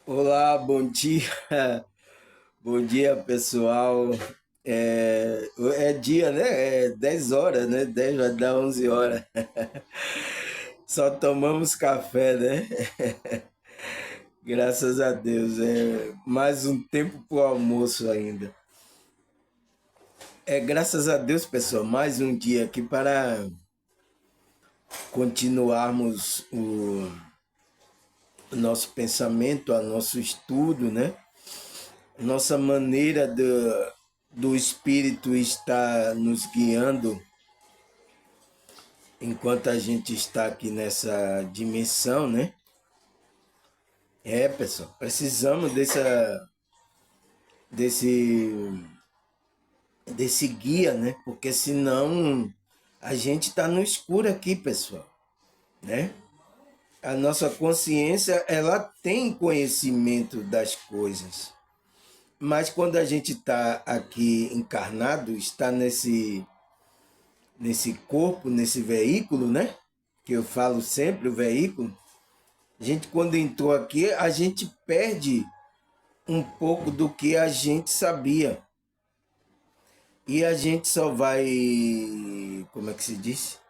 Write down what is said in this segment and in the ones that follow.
Olá, bom dia. Bom dia, pessoal. É dia, né? É 10 horas, né? 10 vai dar 11 horas. Só tomamos café, né? Graças a Deus. É mais um tempo para o almoço ainda. Graças a Deus, pessoal, mais um dia aqui para continuarmos o nosso pensamento, o nosso estudo, né? Nossa maneira do Espírito está nos guiando enquanto a gente está aqui nessa dimensão, né? Pessoal, precisamos desse, desse guia, né? Porque senão a gente está no escuro aqui, pessoal, né? A nossa consciência, ela tem conhecimento das coisas, mas quando a gente está aqui encarnado, está nesse corpo, nesse veículo, né? Que eu falo sempre, o veículo. A gente, quando entrou aqui, a gente perde um pouco do que a gente sabia. E a gente só vai, como é que se diz?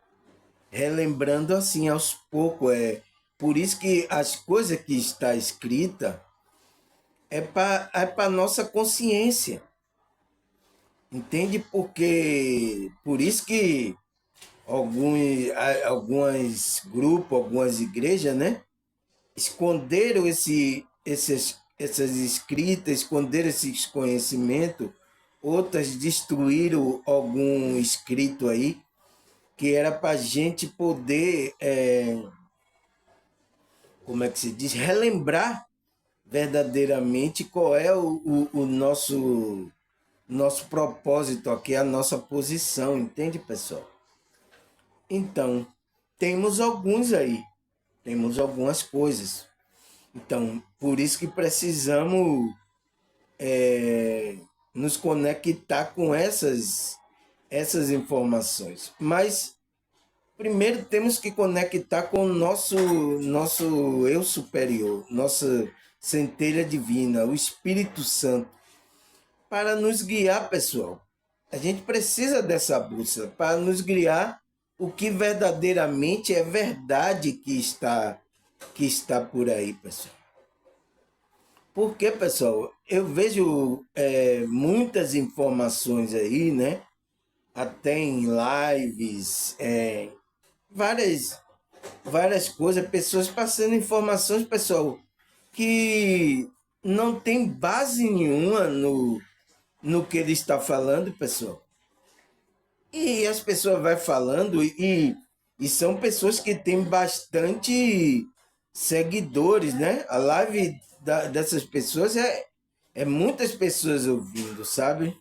Relembrando assim aos poucos. Por isso que as coisas que está escrita para nossa consciência. Entende? Porque por isso que alguns grupos, algumas igrejas, né? Esconderam essas escritas, esconderam esses conhecimentos, outras destruíram algum escrito aí, que era para a gente poder, como é que se diz, relembrar verdadeiramente qual é o nosso propósito aqui, a nossa posição, entende, pessoal? Então, temos alguns aí, temos algumas coisas. Então, por isso que precisamos nos conectar com essas informações. Mas primeiro temos que conectar com o nosso eu superior, nossa centelha divina, o Espírito Santo, para nos guiar, pessoal. A gente precisa dessa bússola para nos guiar o que verdadeiramente é verdade que está por aí, pessoal. Porque, pessoal, eu vejo muitas informações aí, né? Até em lives, várias, várias coisas, pessoas passando informações, pessoal, que não tem base nenhuma no que ele está falando, pessoal. E as pessoas vão falando e são pessoas que têm bastante seguidores, né? A live dessas pessoas é muitas pessoas ouvindo, sabe?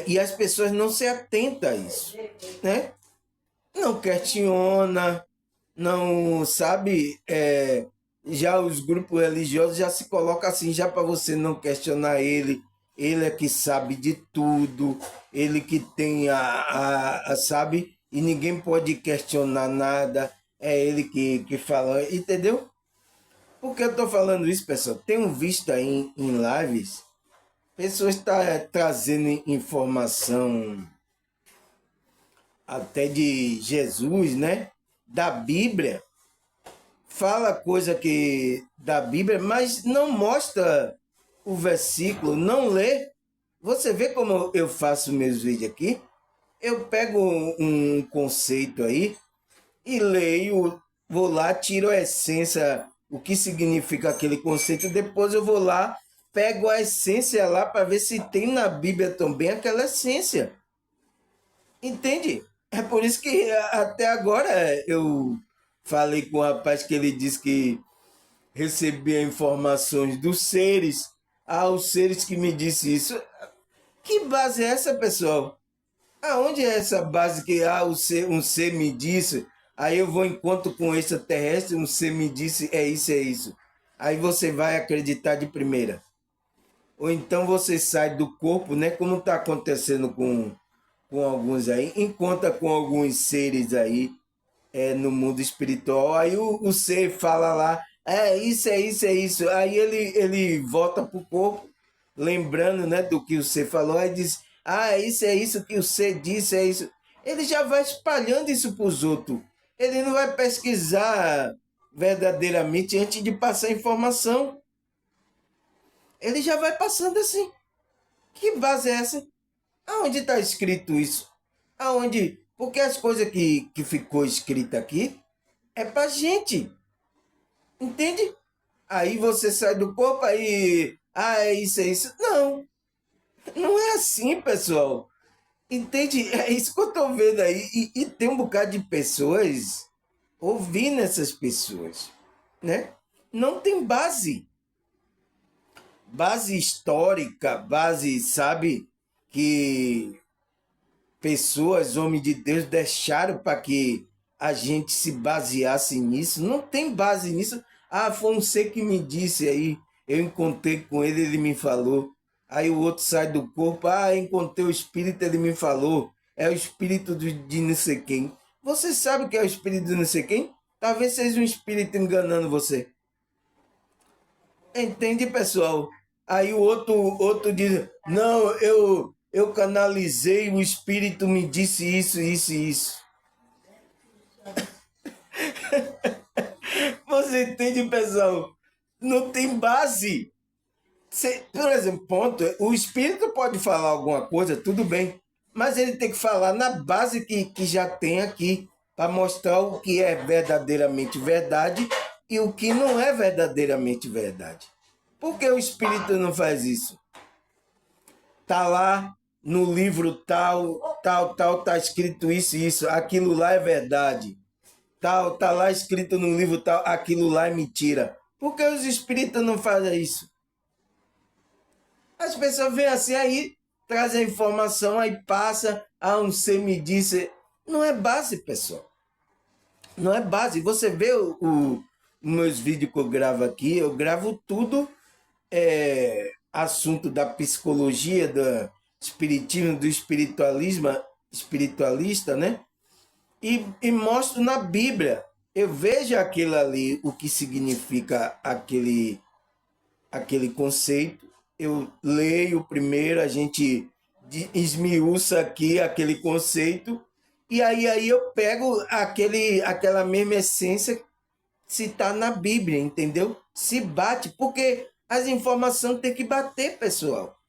E as pessoas não se atentam a isso, né? Não questiona, não sabe. Já os grupos religiosos já se colocam assim, já para você não questionar ele. Ele é que sabe de tudo, ele que tem sabe, e ninguém pode questionar nada, é ele que fala, entendeu? Por que eu estou falando isso, pessoal? Tenho visto aí em lives, pessoas estão trazendo informação até de Jesus, né? Da Bíblia, fala coisa que da Bíblia, mas não mostra o versículo, não lê. Você vê como eu faço meus vídeos aqui? Eu pego um conceito aí e leio, vou lá, tiro a essência, o que significa aquele conceito, depois eu vou lá, pego a essência lá para ver se tem na Bíblia também aquela essência. Entende? É por isso que até agora eu falei com o rapaz que ele disse que recebia informações dos seres. Os seres que me disse isso. Que base é essa, pessoal? Aonde é essa base que um ser me disse, aí eu vou em encontro com um extraterrestre, um ser me disse é isso, é isso. Aí você vai acreditar de primeira. Ou então você sai do corpo, né? Como está acontecendo com alguns aí, encontra com alguns seres aí no mundo espiritual, aí o ser fala lá, É isso, é isso, é isso. Aí ele volta para o corpo, lembrando, né, do que você falou, aí diz, ah, é isso que você disse, é isso. Ele já vai espalhando isso para os outros. Ele não vai pesquisar verdadeiramente antes de passar a informação. Ele já vai passando assim. Que base é essa? Aonde está escrito isso? Aonde? Porque as coisas que ficou escrita aqui é para gente. Entende? Aí você sai do corpo, aí. Ah, é isso, é isso. Não, não é assim, pessoal. Entende? É isso que eu tô vendo aí. E tem um bocado de pessoas ouvindo essas pessoas, né? Não tem base. Base histórica, base, sabe? Que pessoas, homens de Deus, deixaram para que a gente se baseasse nisso. Não tem base nisso. Ah, foi um ser que me disse aí. Eu encontrei com ele, ele me falou. Aí o outro sai do corpo. Ah, encontrei o espírito, ele me falou. É o espírito de não sei quem. Você sabe que é o espírito de não sei quem? Talvez seja um espírito enganando você. Entende, pessoal? Aí o outro diz: Não, eu canalizei, o espírito me disse isso, isso e isso. Você entende, pessoal? Não tem base. Por exemplo, ponto, o espírito pode falar alguma coisa, tudo bem, mas ele tem que falar na base que já tem aqui, para mostrar o que é verdadeiramente verdade e o que não é verdadeiramente verdade. Por que o espírito não faz isso? Tá lá no livro tal, tal, tal, tá escrito isso e isso, aquilo lá é verdade. Tal, tá lá escrito no livro tal, aquilo lá é mentira. Por que os espíritos não fazem isso? As pessoas vêm assim aí, trazem a informação, aí passa, ah, um ser me disse. Não é base, pessoal. Não é base. Você vê meus vídeos que eu gravo aqui, eu gravo tudo assunto da psicologia, do espiritismo, do espiritualismo, espiritualista, né? E mostro na Bíblia. Eu vejo aquilo ali, o que significa aquele conceito. Eu leio primeiro, a gente esmiuça aqui aquele conceito, e aí eu pego aquela mesma essência se está na Bíblia, entendeu? Se bate, porque as informações têm que bater, pessoal.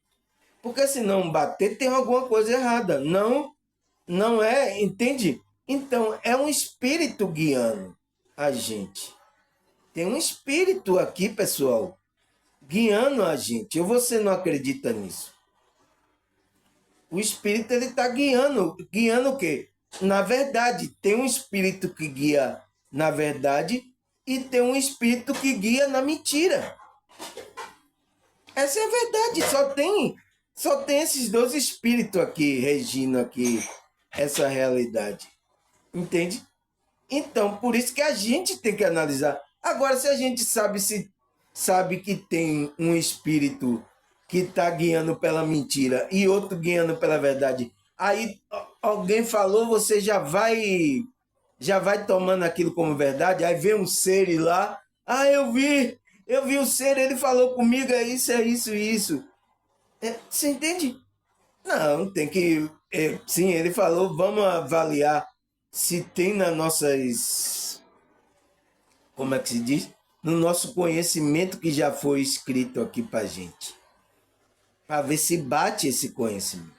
Porque se não bater, tem alguma coisa errada. Não, não é, entende? Então, é um espírito guiando a gente. Tem um espírito aqui, pessoal, guiando a gente. Ou você não acredita nisso? O espírito ele está guiando o quê? Na verdade, tem um espírito que guia na verdade e tem um espírito que guia na mentira. Essa é a verdade. Só tem esses dois espíritos aqui regindo aqui essa realidade. Entende? Então, por isso que a gente tem que analisar. Agora, se a gente sabe que tem um espírito que está guiando pela mentira e outro guiando pela verdade, aí alguém falou, você já vai tomando aquilo como verdade, aí vem um ser lá, ah, eu vi o ser, ele falou comigo, é isso, isso. Você entende? Não, tem que. Sim, ele falou, vamos avaliar se tem nas nossas. Como é que se diz? No nosso conhecimento que já foi escrito aqui pra gente. Para ver se bate esse conhecimento.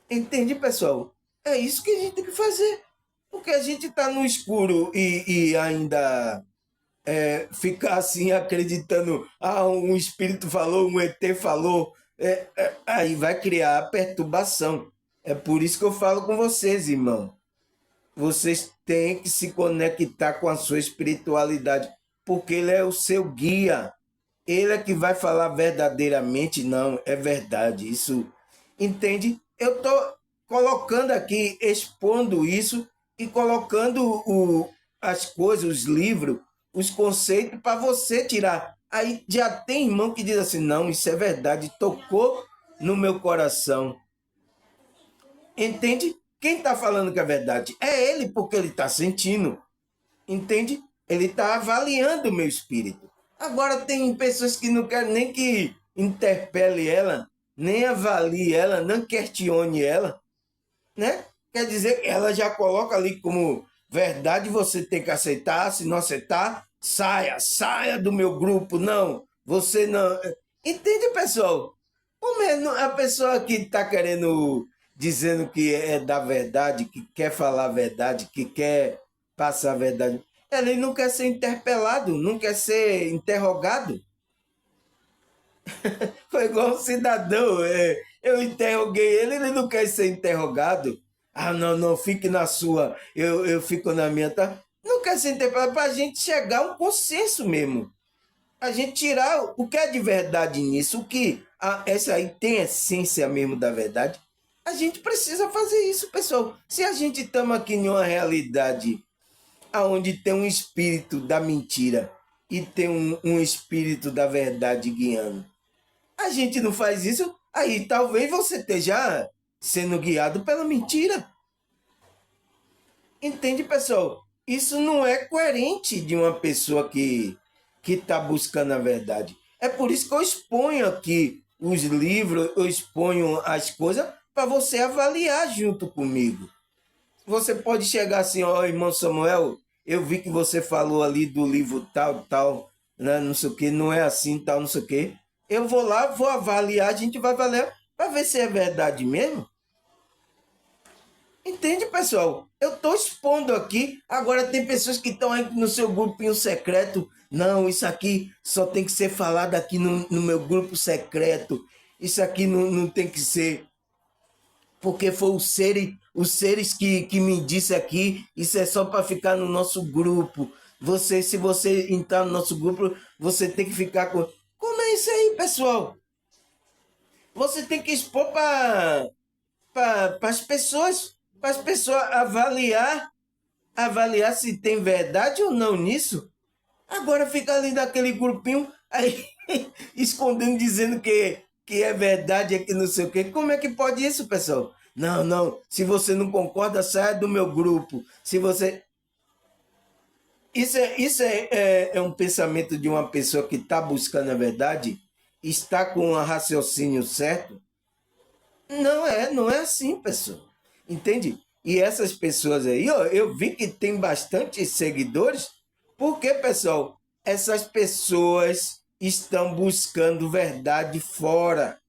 Entende, pessoal? É isso que a gente tem que fazer. Porque a gente está no escuro e ainda ficar assim acreditando, ah, um espírito falou, um ET falou, aí vai criar perturbação. É por isso que eu falo com vocês, irmão. Vocês têm que se conectar com a sua espiritualidade, porque ele é o seu guia. Ele é que vai falar verdadeiramente, não, é verdade. Isso, entende? Eu estou colocando aqui, expondo isso e colocando as coisas, os livros, os conceitos para você tirar. Aí já tem irmão que diz assim: não, isso é verdade, tocou no meu coração. Entende? Quem está falando que é verdade é ele, porque ele está sentindo. Entende? Ele está avaliando o meu espírito. Agora tem pessoas que não querem nem que interpele ela, nem avalie ela, não questione ela, né? Quer dizer, ela já coloca ali como verdade, você tem que aceitar, se não aceitar, saia do meu grupo, não, você não. Entende, pessoal? A pessoa que está querendo, dizendo que é da verdade, que quer falar a verdade, que quer passar a verdade, ele não quer ser interpelado, não quer ser interrogado. Foi igual um cidadão. Eu interroguei ele, ele não quer ser interrogado. Ah, não, não, fique na sua, eu fico na minha. Tá? Não quer ser interpelado para a gente chegar a um consenso mesmo. A gente tirar o que é de verdade nisso, o que essa aí tem essência mesmo da verdade. A gente precisa fazer isso, pessoal. Se a gente estamos aqui em uma realidade onde tem um espírito da mentira e tem um espírito da verdade guiando, a gente não faz isso, aí talvez você esteja sendo guiado pela mentira. Entende, pessoal? Isso não é coerente de uma pessoa que está buscando a verdade. É por isso que eu exponho aqui os livros, eu exponho as coisas para você avaliar junto comigo. Você pode chegar assim, ó, irmão Samuel, eu vi que você falou ali do livro tal, tal, né, não sei o que, não é assim, tal, não sei o que. Eu vou lá, vou avaliar, a gente vai avaliar para ver se é verdade mesmo. Entende, pessoal? Eu estou expondo aqui, agora tem pessoas que estão aí no seu grupinho secreto. Não, isso aqui só tem que ser falado aqui no meu grupo secreto. Isso aqui não tem que ser porque foi os seres que me disse aqui, isso é só para ficar no nosso grupo. Você, se você entrar no nosso grupo, você tem que ficar com. Como é isso aí, pessoal? Você tem que expor para para as pessoas avaliar se tem verdade ou não nisso. Agora fica ali naquele grupinho, aí escondendo, dizendo que é verdade, é que não sei o quê. Como é que pode isso, pessoal? Não, não. Se você não concorda, saia do meu grupo. Se você. Isso é um pensamento de uma pessoa que está buscando a verdade, está com o raciocínio certo. Não é assim, pessoal. Entende? E essas pessoas aí, ó, eu vi que tem bastante seguidores, porque, pessoal, essas pessoas estão buscando verdade fora.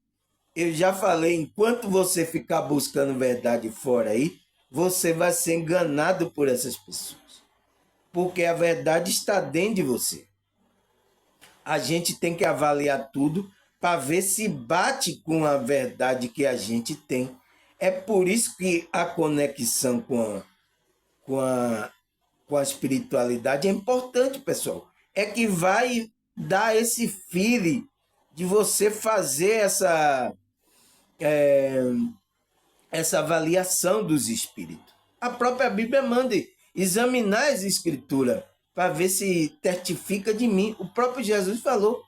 Eu já falei, enquanto você ficar buscando verdade fora aí, você vai ser enganado por essas pessoas. Porque a verdade está dentro de você. A gente tem que avaliar tudo para ver se bate com a verdade que a gente tem. É por isso que a conexão com a, com a espiritualidade é importante, pessoal. É que vai dar esse feeling de você fazer essa avaliação dos espíritos. A própria Bíblia manda examinar as escrituras para ver se testifica de mim. O próprio Jesus falou.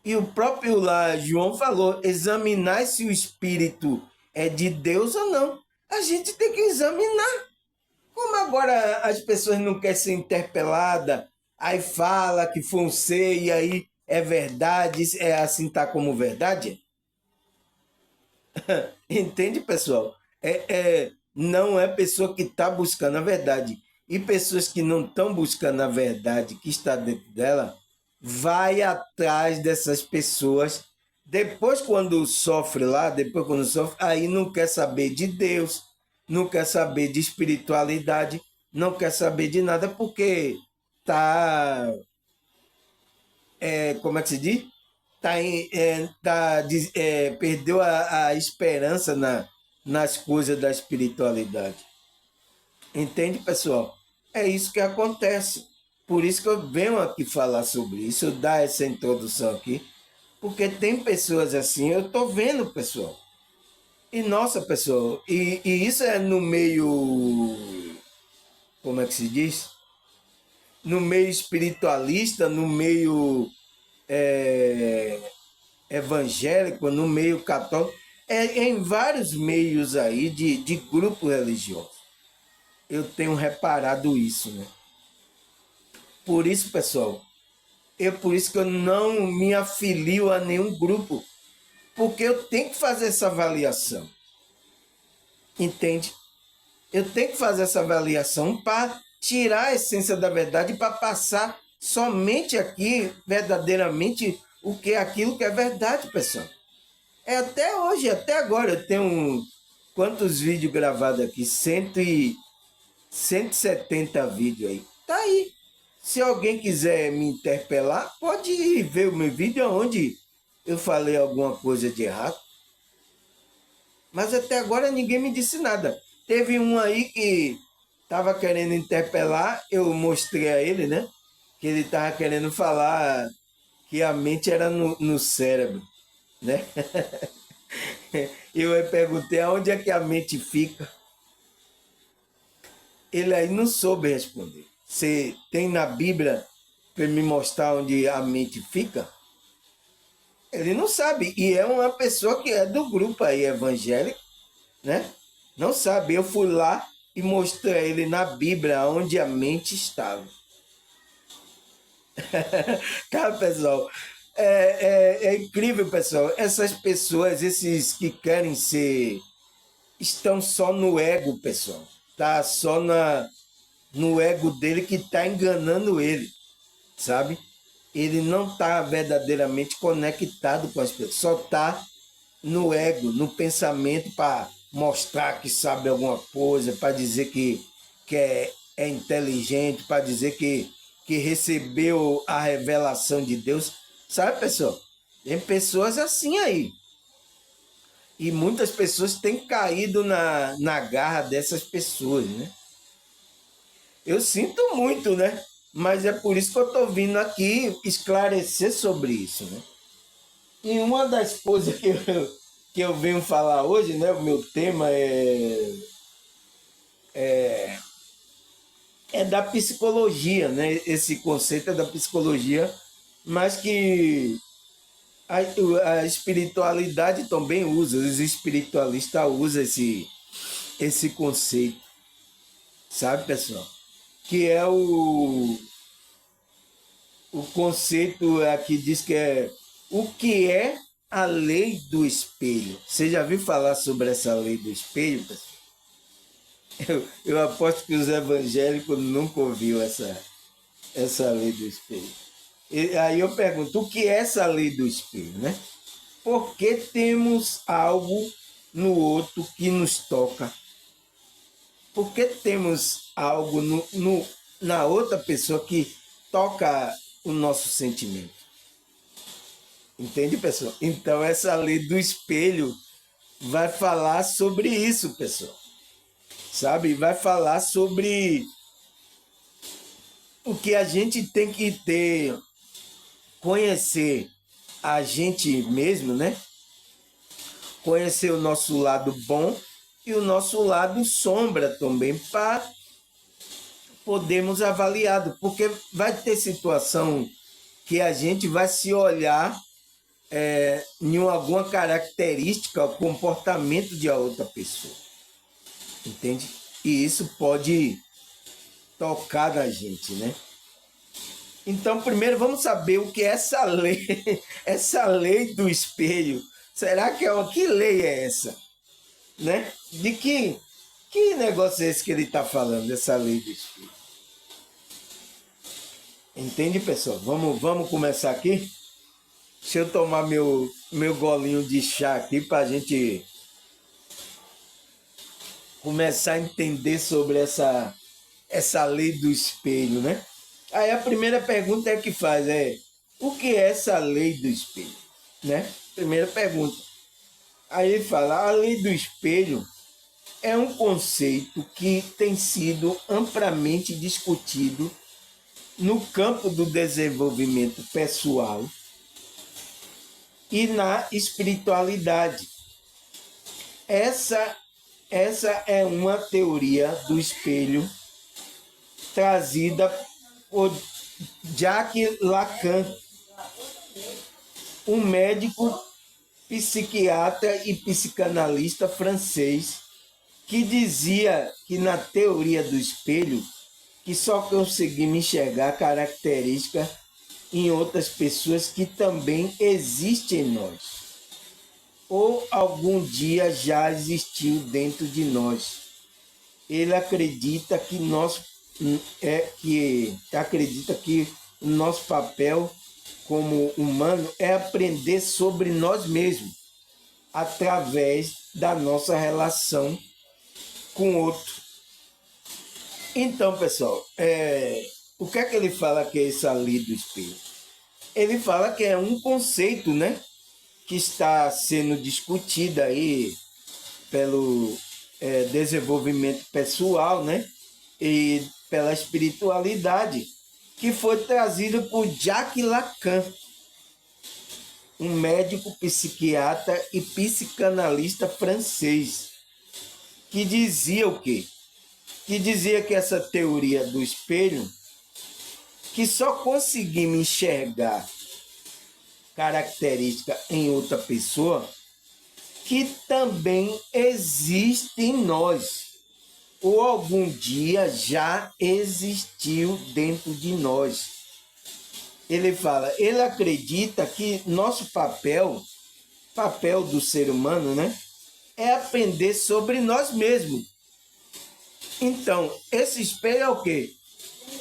E o próprio lá, João falou, examinar se o espírito é de Deus ou não. A gente tem que examinar. Como agora as pessoas não querem ser interpeladas, aí fala que foi um ser e aí é verdade, é assim tá como verdade? Entende, pessoal? Não é pessoa que está buscando a verdade. E pessoas que não estão buscando a verdade que está dentro dela, vai atrás dessas pessoas. Depois, quando sofre lá, aí não quer saber de Deus, não quer saber de espiritualidade, não quer saber de nada, porque tá, como é que se diz? Perdeu a esperança nas coisas da espiritualidade. Entende, pessoal? É isso que acontece. Por isso que eu venho aqui falar sobre isso, dar essa introdução aqui, porque tem pessoas assim, eu estou vendo, pessoal. E nossa, pessoal, e isso é no meio, como é que se diz? No meio espiritualista, no meio evangélico, no meio católico, em vários meios aí de grupo religioso. Eu tenho reparado isso, né? Por isso, pessoal, por isso que eu não me afilio a nenhum grupo, porque eu tenho que fazer essa avaliação, entende? Eu tenho que fazer essa avaliação para tirar a essência da verdade, para passar somente aqui, verdadeiramente, o que é aquilo que é verdade, pessoal. É até hoje, até agora, eu tenho quantos vídeos gravados aqui? 170 vídeos aí. Tá aí. Se alguém quiser me interpelar, pode ir ver o meu vídeo onde eu falei alguma coisa de errado. Mas até agora ninguém me disse nada. Teve um aí que estava querendo interpelar, eu mostrei a ele, né? Que ele estava querendo falar que a mente era no cérebro, né? Eu perguntei aonde é que a mente fica. Ele aí não soube responder. Você tem na Bíblia para me mostrar onde a mente fica? Ele não sabe. E é uma pessoa que é do grupo aí evangélico, né? Não sabe. Eu fui lá e mostrei a ele na Bíblia onde a mente estava. Tá, pessoal? É incrível, pessoal. Essas pessoas, esses que querem ser, estão só no ego, pessoal. Tá só no ego dele que está enganando ele, sabe? Ele não está verdadeiramente conectado com as pessoas, só está no ego, no pensamento para mostrar que sabe alguma coisa, para dizer que é inteligente, para dizer que recebeu a revelação de Deus. Sabe, pessoal? Tem pessoas assim aí. E muitas pessoas têm caído na garra dessas pessoas, né? Eu sinto muito, né? Mas é por isso que eu estou vindo aqui esclarecer sobre isso, né? E uma das coisas que eu venho falar hoje, né? O meu tema é da psicologia, né? Esse conceito é da psicologia, mas que a espiritualidade também usa, os espiritualistas usam esse conceito, sabe, pessoal? Que é o conceito aqui diz que é o que é a lei do espelho. Você já viu falar sobre essa lei do espelho, pessoal? Eu aposto que os evangélicos nunca ouviram essa lei do espelho. E aí eu pergunto, o que é essa lei do espelho, né? Por que temos algo no outro que nos toca? Por que temos algo na outra pessoa que toca o nosso sentimento? Entende, pessoal? Então, essa lei do espelho vai falar sobre isso, pessoal. Sabe? Vai falar sobre o que a gente tem que ter, conhecer a gente mesmo, né? Conhecer o nosso lado bom e o nosso lado sombra também, para podermos avaliar, porque vai ter situação que a gente vai se olhar em alguma característica, comportamento de outra pessoa, entende? E isso pode tocar na gente, né? Então, primeiro vamos saber o que é essa lei, essa lei do espelho. Será que lei é essa, né? De que negócio é esse que ele está falando, dessa lei do espelho? Entende, pessoal? Vamos começar aqui? Deixa eu tomar meu golinho de chá aqui para a gente começar a entender sobre essa lei do espelho, né? Aí a primeira pergunta que faz o que é essa lei do espelho, né? Primeira pergunta. Aí ele fala, a lei do espelho é um conceito que tem sido amplamente discutido no campo do desenvolvimento pessoal e na espiritualidade. Essa é uma teoria do espelho trazida por Jacques Lacan, um médico, psiquiatra e psicanalista francês, que dizia que na teoria do espelho que só conseguimos enxergar características em outras pessoas que também existem em nós, ou algum dia já existiu dentro de nós. Ele acredita que o nosso papel como humano é aprender sobre nós mesmos através da nossa relação com o outro. Então, pessoal, o que é que ele fala que é essa lei do espelho? Ele fala que é um conceito, né, que está sendo discutido aí pelo desenvolvimento pessoal, né, e pela espiritualidade, que foi trazido por Jacques Lacan, um médico psiquiatra e psicanalista francês, que dizia o quê? Que dizia que essa teoria do espelho, que só conseguimos enxergar característica em outra pessoa que também existe em nós, ou algum dia já existiu dentro de nós. Ele fala, ele acredita que nosso papel do ser humano, né, é aprender sobre nós mesmos. Então, esse espelho é o quê?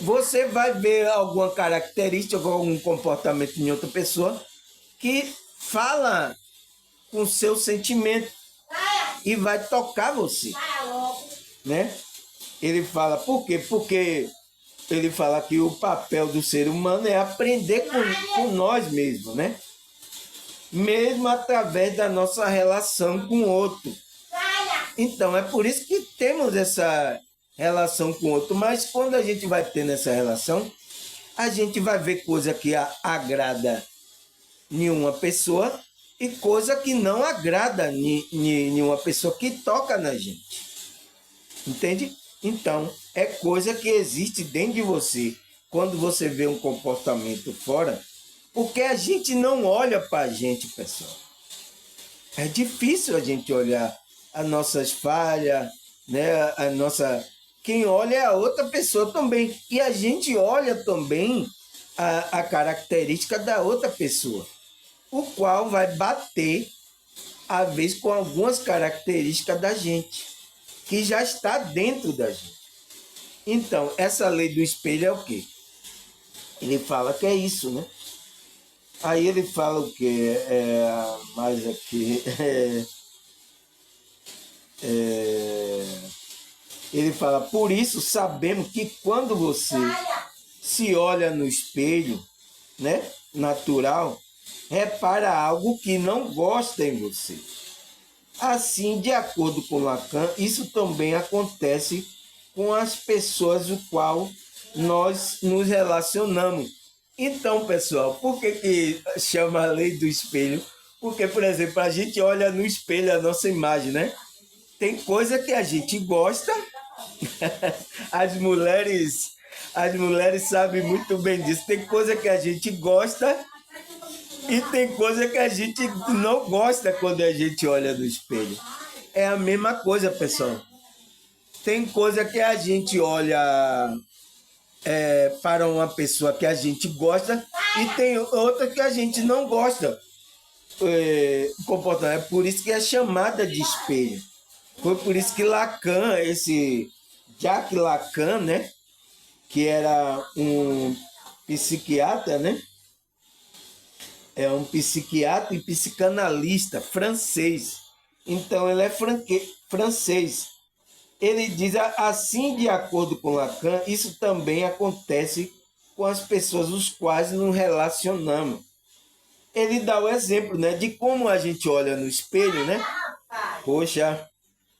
Você vai ver alguma característica, algum comportamento em outra pessoa que fala com seu sentimento e vai tocar você, né? Ele fala, por quê? Porque ele fala que o papel do ser humano é aprender com nós mesmos, né? Mesmo através da nossa relação com o outro. Então, é por isso que temos essa relação com o outro. Mas quando a gente vai ter nessa relação, a gente vai ver coisa que agrada nenhuma pessoa e coisa que não agrada nenhuma pessoa que toca na gente. Entende? Então, é coisa que existe dentro de você. Quando você vê um comportamento fora, porque a gente não olha para a gente, pessoal. É difícil a gente olhar as nossas falhas, né? Quem olha é a outra pessoa também. E a gente olha também a característica da outra pessoa, o qual vai bater, às vezes, com algumas características da gente, que já está dentro da gente. Então, essa lei do espelho é o quê? Ele fala que é isso, né? Aí ele fala o quê? Mais aqui... Ele fala, por isso sabemos que quando você se olha no espelho, né, natural, repara algo que não gosta em você. Assim, de acordo com Lacan, isso também acontece com as pessoas com qual nós nos relacionamos. Então, pessoal, por que chama a lei do espelho? Porque, por exemplo, a gente olha no espelho a nossa imagem, né? Tem coisa que a gente gosta. As mulheres sabem muito bem disso. Tem coisa que a gente gosta e tem coisa que a gente não gosta quando a gente olha no espelho. É a mesma coisa, pessoal. Tem coisa que a gente olha para uma pessoa que a gente gosta e tem outra que a gente não gosta. Comportamento. É por isso que é chamada de espelho. Foi por isso que Lacan, esse Jacques Lacan, né, que era um psiquiatra, né, é um psiquiatra e psicanalista francês. Então, ele é francês. Ele diz assim, de acordo com Lacan, isso também acontece com as pessoas os quais nos relacionamos. Ele dá o exemplo, né, de como a gente olha no espelho, né? Poxa,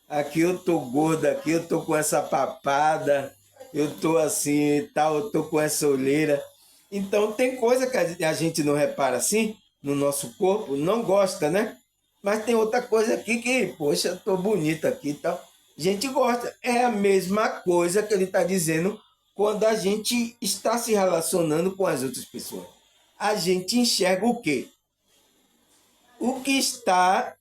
aqui eu tô gorda, aqui eu tô com essa papada, eu tô assim, tal, eu tô com essa olheira. Então tem coisa que a gente não repara assim no nosso corpo, não gosta, né? Mas tem outra coisa aqui que, poxa, eu tô bonita aqui e tal. A gente gosta. É a mesma coisa que ele está dizendo quando a gente está se relacionando com as outras pessoas. A gente enxerga o quê? O que está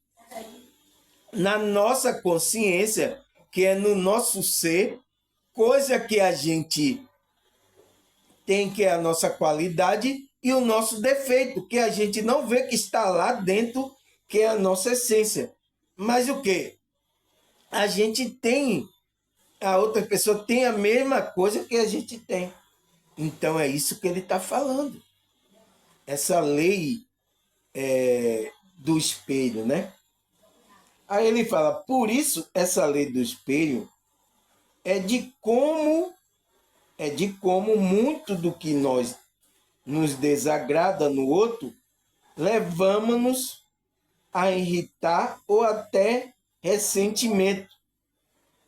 na nossa consciência, que é no nosso ser, coisa que a gente tem que é a nossa qualidade e o nosso defeito, que a gente não vê que está lá dentro, que é a nossa essência. Mas o que? A gente tem, a outra pessoa tem a mesma coisa que a gente tem. Então é isso que ele está falando. Essa lei do espelho, né? Aí ele fala, por isso essa lei do espelho é de como muito do que nós nos desagrada no outro, levamos-nos a irritar ou até ressentimento.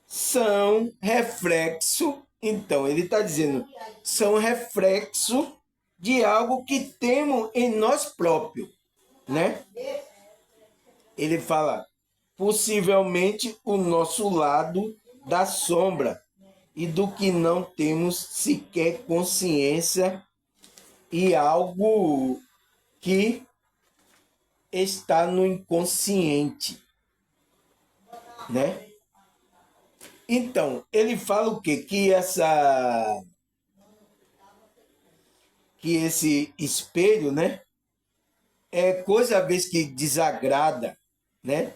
São reflexo, então ele está dizendo, são reflexo de algo que temos em nós próprios, né? Ele fala, possivelmente o nosso lado da sombra e do que não temos sequer consciência e algo que está no inconsciente, né? Então, ele fala o quê? Que esse espelho, né? É coisa às vezes que desagrada, né?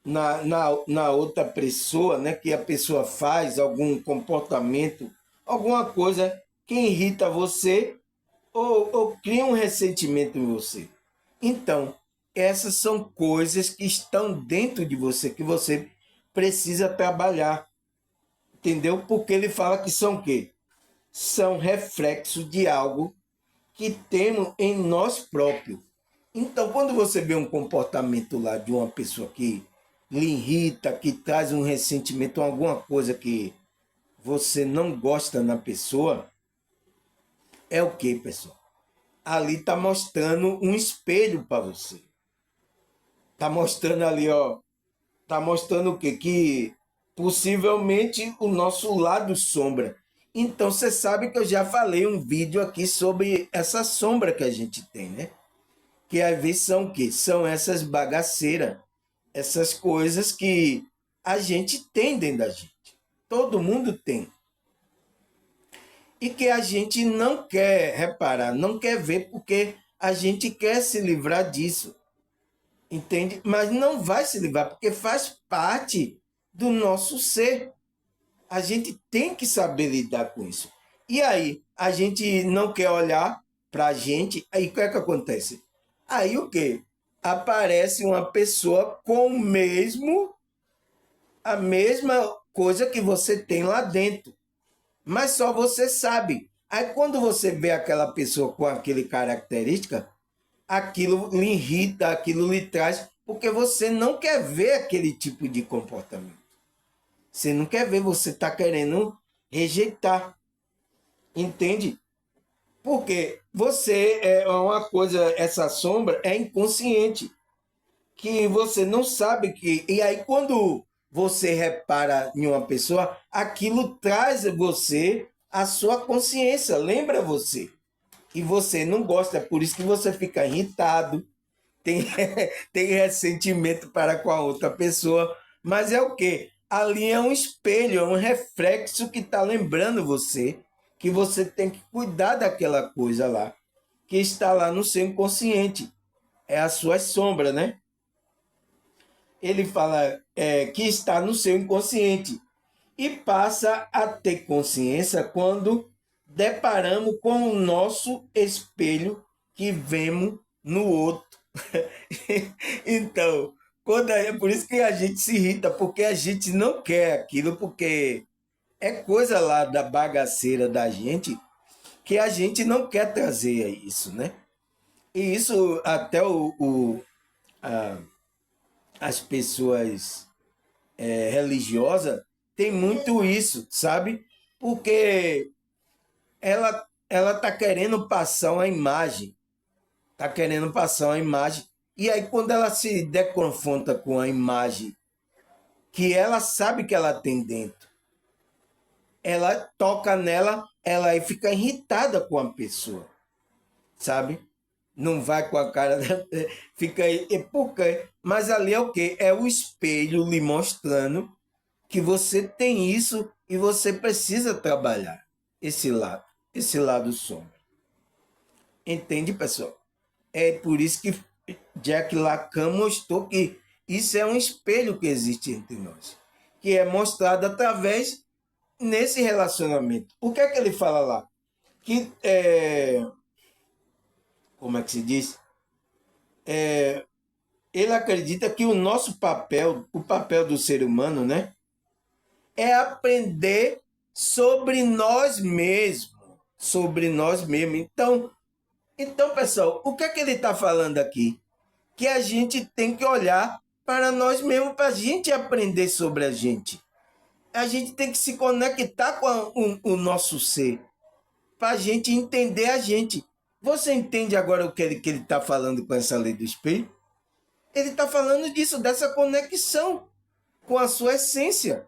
Na outra pessoa, né? Que a pessoa faz algum comportamento, alguma coisa que irrita você ou cria um ressentimento em você. Então, essas são coisas que estão dentro de você, que você precisa trabalhar. Entendeu? Porque ele fala que são o quê? São reflexos de algo que temos em nós próprios. Então, quando você vê um comportamento lá de uma pessoa que lhe irrita, que traz um ressentimento, alguma coisa que você não gosta na pessoa, é o que, pessoal? Ali está mostrando um espelho para você. Está mostrando ali, ó. Está mostrando o quê? Que possivelmente o nosso lado sombra. Então você sabe que eu já falei um vídeo aqui sobre essa sombra que a gente tem, né? Que às vezes são o quê? São essas bagaceiras, essas coisas que a gente tem dentro da gente. Todo mundo tem. E que a gente não quer reparar, não quer ver, porque a gente quer se livrar disso. Entende? Mas não vai se livrar, porque faz parte do nosso ser. A gente tem que saber lidar com isso. E aí, a gente não quer olhar para a gente, aí o que é que acontece? Aí o quê? Aparece uma pessoa com a mesma coisa que você tem lá dentro, mas só você sabe. Aí quando você vê aquela pessoa com aquele característica, aquilo lhe irrita, aquilo lhe traz, porque você não quer ver aquele tipo de comportamento. Você não quer ver, você está querendo rejeitar. Entende? Porque você é uma coisa, essa sombra é inconsciente, que você não sabe que. E aí, quando você repara em uma pessoa, aquilo traz você a sua consciência, lembra você. E você não gosta, é por isso que você fica irritado, tem, tem ressentimento para com a outra pessoa. Mas é o quê? Ali é um espelho, é um reflexo que está lembrando você que você tem que cuidar daquela coisa lá, que está lá no seu inconsciente. É a sua sombra, né? Ele fala que está no seu inconsciente e passa a ter consciência quando deparamos com o nosso espelho que vemos no outro. Então, é por isso que a gente se irrita, porque a gente não quer aquilo, porque é coisa lá da bagaceira da gente que a gente não quer trazer isso, né? E isso até a- as pessoas religiosas têm muito isso, sabe? Porque ela tá querendo passar uma imagem, tá querendo passar uma imagem, e aí quando ela se deconfronta com a imagem que ela sabe que ela tem dentro, ela toca nela, ela aí fica irritada com a pessoa, sabe? Não vai com a cara, fica aí, por quê? Mas ali é o quê? É o espelho lhe mostrando que você tem isso e você precisa trabalhar esse lado. esse lado sombra. Entende, pessoal? É por isso que Jack Lacan mostrou que isso é um espelho que existe entre nós, que é mostrado através nesse relacionamento. O que é que ele fala lá? Que como é que se diz? Ele acredita que o nosso papel, o papel do ser humano, né, é aprender sobre nós mesmos, sobre nós mesmos. Então, pessoal, o que é que ele está falando aqui? Que a gente tem que olhar para nós mesmos, para a gente aprender sobre a gente. A gente tem que se conectar com o nosso ser, para a gente entender a gente. Você entende agora o que ele está falando com essa lei do espelho? Ele está falando disso, dessa conexão com a sua essência.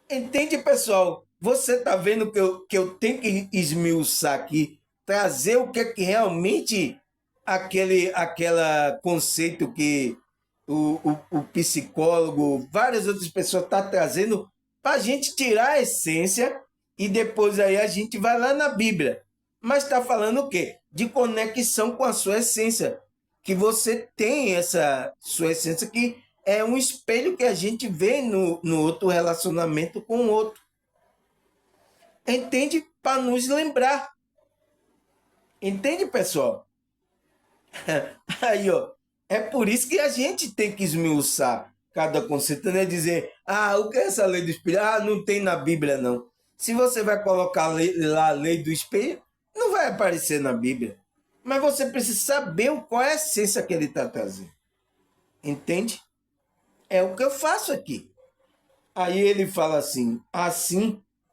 Entende, pessoal? Você está vendo que eu tenho que esmiuçar aqui, trazer o que é que realmente aquela conceito que o psicólogo, várias outras pessoas estão trazendo para a gente tirar a essência e depois aí a gente vai lá na Bíblia. Mas está falando o quê? De conexão com a sua essência. Que você tem essa sua essência que é um espelho que a gente vê no outro relacionamento com o outro. Entende? Para nos lembrar. Entende, pessoal? Aí, ó. É por isso que a gente tem que esmiuçar cada conceito, né? Dizer, o que é essa lei do espelho? Não tem na Bíblia, não. Se você vai colocar lá a lei do espelho, não vai aparecer na Bíblia. Mas você precisa saber qual é a essência que ele está trazendo. Entende? É o que eu faço aqui. Aí ele fala assim,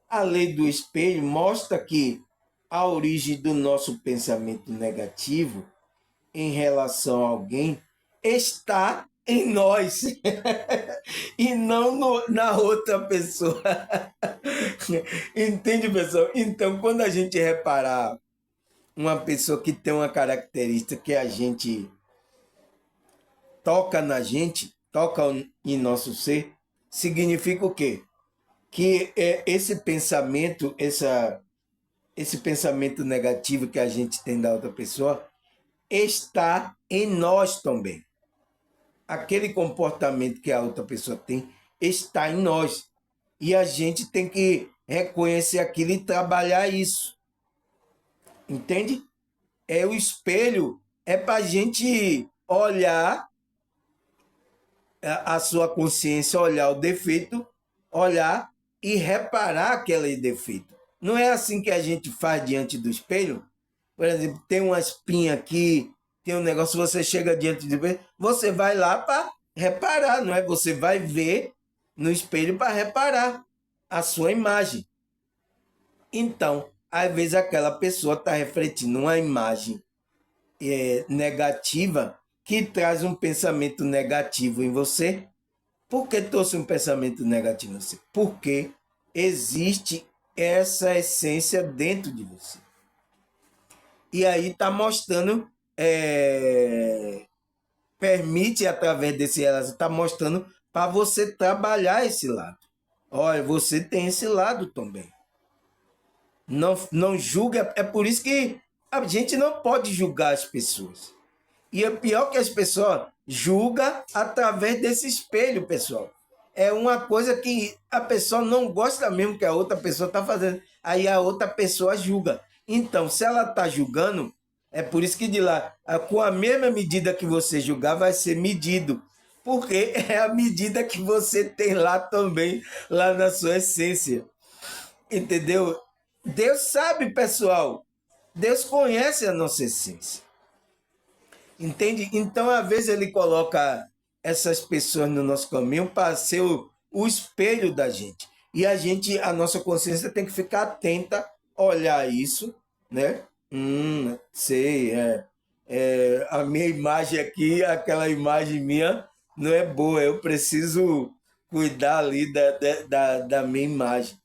a lei do espelho mostra que a origem do nosso pensamento negativo em relação a alguém está em nós e não na outra pessoa. Entende, pessoal? Então, quando a gente reparar uma pessoa que tem uma característica que a gente toca na gente, toca em nosso ser, significa o quê? Que esse pensamento, esse pensamento negativo que a gente tem da outra pessoa, está em nós também. Aquele comportamento que a outra pessoa tem está em nós. E a gente tem que reconhecer aquilo e trabalhar isso. Entende? O espelho é para a gente olhar a sua consciência, olhar o defeito, olhar e reparar aquele defeito. Não é assim que a gente faz diante do espelho? Por exemplo, tem uma espinha aqui, tem um negócio, você chega diante do espelho, você vai lá para reparar, não é? Você vai ver no espelho para reparar a sua imagem. Então, às vezes aquela pessoa está refletindo uma imagem negativa que traz um pensamento negativo em você. Por que trouxe um pensamento negativo em você? Porque existe essa essência dentro de você. E aí está mostrando, permite através desse relação, está mostrando para você trabalhar esse lado. Olha, você tem esse lado também. Não julga, é por isso que a gente não pode julgar as pessoas. E é pior que as pessoas julgam através desse espelho, pessoal. É uma coisa que a pessoa não gosta mesmo que a outra pessoa está fazendo. Aí a outra pessoa julga. Então, se ela está julgando, é por isso que de lá, com a mesma medida que você julgar, vai ser medido. Porque é a medida que você tem lá também, lá na sua essência. Entendeu? Deus sabe, pessoal. Deus conhece a nossa essência. Entende? Então, às vezes, ele coloca essas pessoas no nosso caminho para ser o espelho da gente. E a nossa consciência tem que ficar atenta, olhar isso, né? Sei, a minha imagem aqui, aquela imagem minha, não é boa. Eu preciso cuidar ali da minha imagem.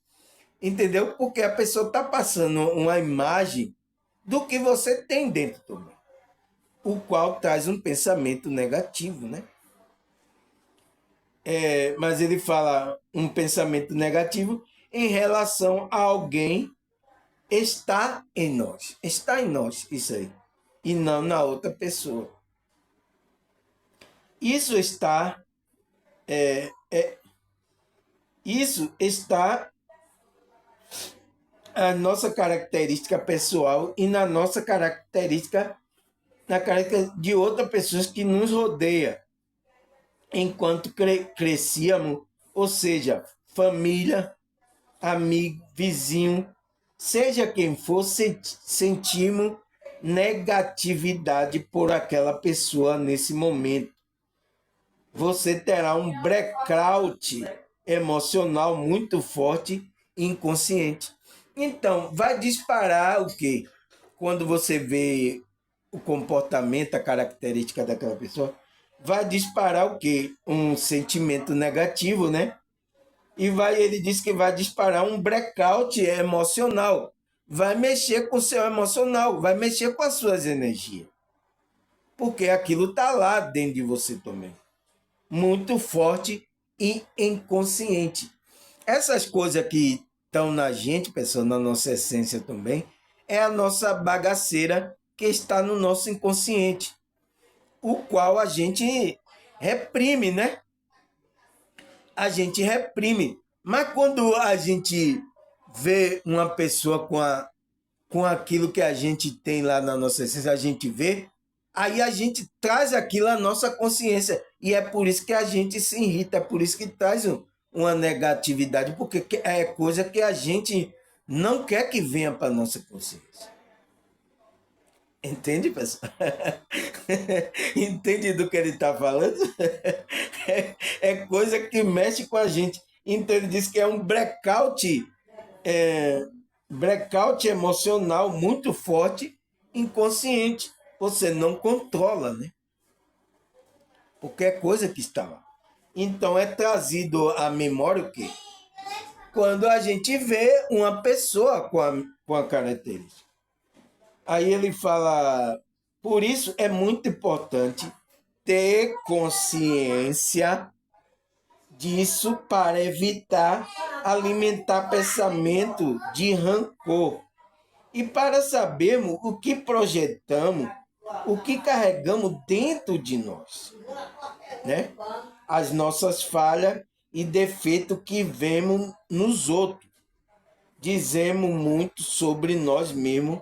Entendeu? Porque a pessoa está passando uma imagem do que você tem dentro também, o qual traz um pensamento negativo, né? Mas ele fala um pensamento negativo em relação a alguém está em nós. Está em nós isso aí. E não na outra pessoa. Isso está isso está a nossa característica pessoal e na nossa característica, na característica de outras pessoas que nos rodeia enquanto crescíamos, ou seja, família, amigo, vizinho, seja quem for, sentimos negatividade por aquela pessoa nesse momento. Você terá um blackout emocional muito forte e inconsciente. Então, vai disparar o quê? Quando você vê o comportamento, a característica daquela pessoa, vai disparar o quê? Um sentimento negativo, né? Ele diz que vai disparar um blackout emocional. Vai mexer com o seu emocional, vai mexer com as suas energias. Porque aquilo está lá dentro de você também. Muito forte e inconsciente. Essas coisas que estão na gente, pessoal, na nossa essência também, é a nossa bagaceira que está no nosso inconsciente, o qual a gente reprime, né? A gente reprime. Mas quando a gente vê uma pessoa com aquilo que a gente tem lá na nossa essência, a gente vê, aí a gente traz aquilo à nossa consciência. E é por isso que a gente se irrita, é por isso que traz uma negatividade, porque é coisa que a gente não quer que venha para a nossa consciência. Entende, pessoal? Entende do que ele está falando? É coisa que mexe com a gente. Então ele diz que é um blackout emocional muito forte, inconsciente. Você não controla, né? Qualquer coisa que está lá. Então é trazido à memória o quê? Quando a gente vê uma pessoa com a característica. Aí ele fala, por isso é muito importante ter consciência disso para evitar alimentar pensamento de rancor. E para sabermos o que projetamos, o que carregamos dentro de nós, né? As nossas falhas e defeitos que vemos nos outros. Dizemos muito sobre nós mesmos,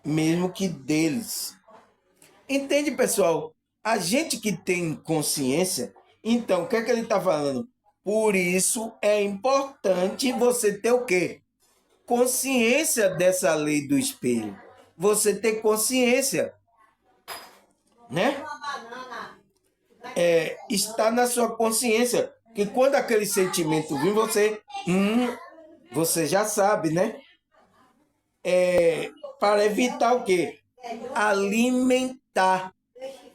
mesmo que deles. Entende, pessoal? A gente que tem consciência, então, o que é que ele está falando? Por isso é importante você ter o quê? Consciência dessa lei do espelho. Você ter consciência, né? Está na sua consciência que quando aquele sentimento vir, você já sabe, né? Para evitar o quê? Alimentar.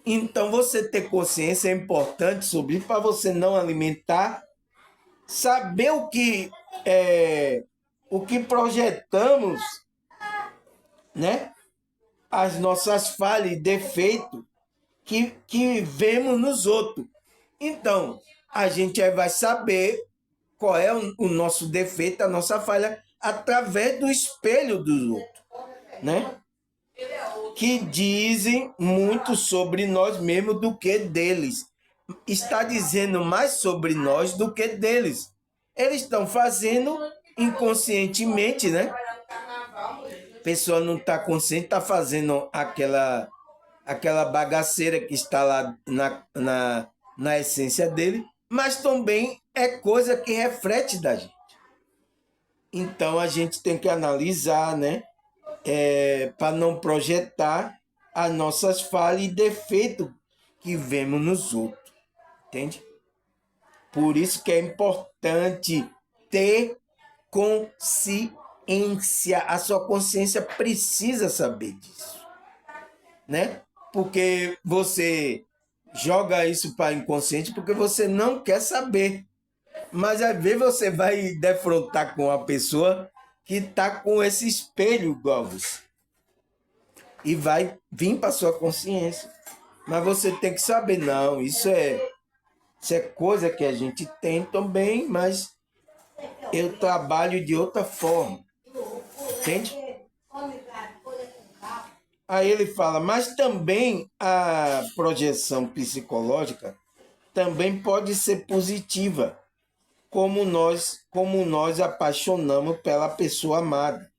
Então, você ter consciência é importante sobre isso para você não alimentar, saber o que projetamos, né? As nossas falhas e defeitos que vemos nos outros. Então, a gente aí vai saber qual é o nosso defeito, a nossa falha, através do espelho dos outros, né? Que dizem muito sobre nós mesmos do que deles. Está dizendo mais sobre nós do que deles. Eles estão fazendo inconscientemente, né? A pessoa não está consciente, está fazendo aquela bagaceira que está lá na essência dele, mas também é coisa que reflete da gente. Então a gente tem que analisar, né? Para não projetar as nossas falhas e defeitos que vemos nos outros. Entende? Por isso que é importante ter consciência. A sua consciência precisa saber disso, né? Porque você joga isso para o inconsciente porque você não quer saber. Mas às vezes você vai defrontar com uma pessoa que está com esse espelho igual você. E vai vir para sua consciência. Mas você tem que saber, não, isso é coisa que a gente tem também, mas eu trabalho de outra forma. Entende? Aí ele fala, mas também a projeção psicológica também pode ser positiva, como nós apaixonamos pela pessoa amada,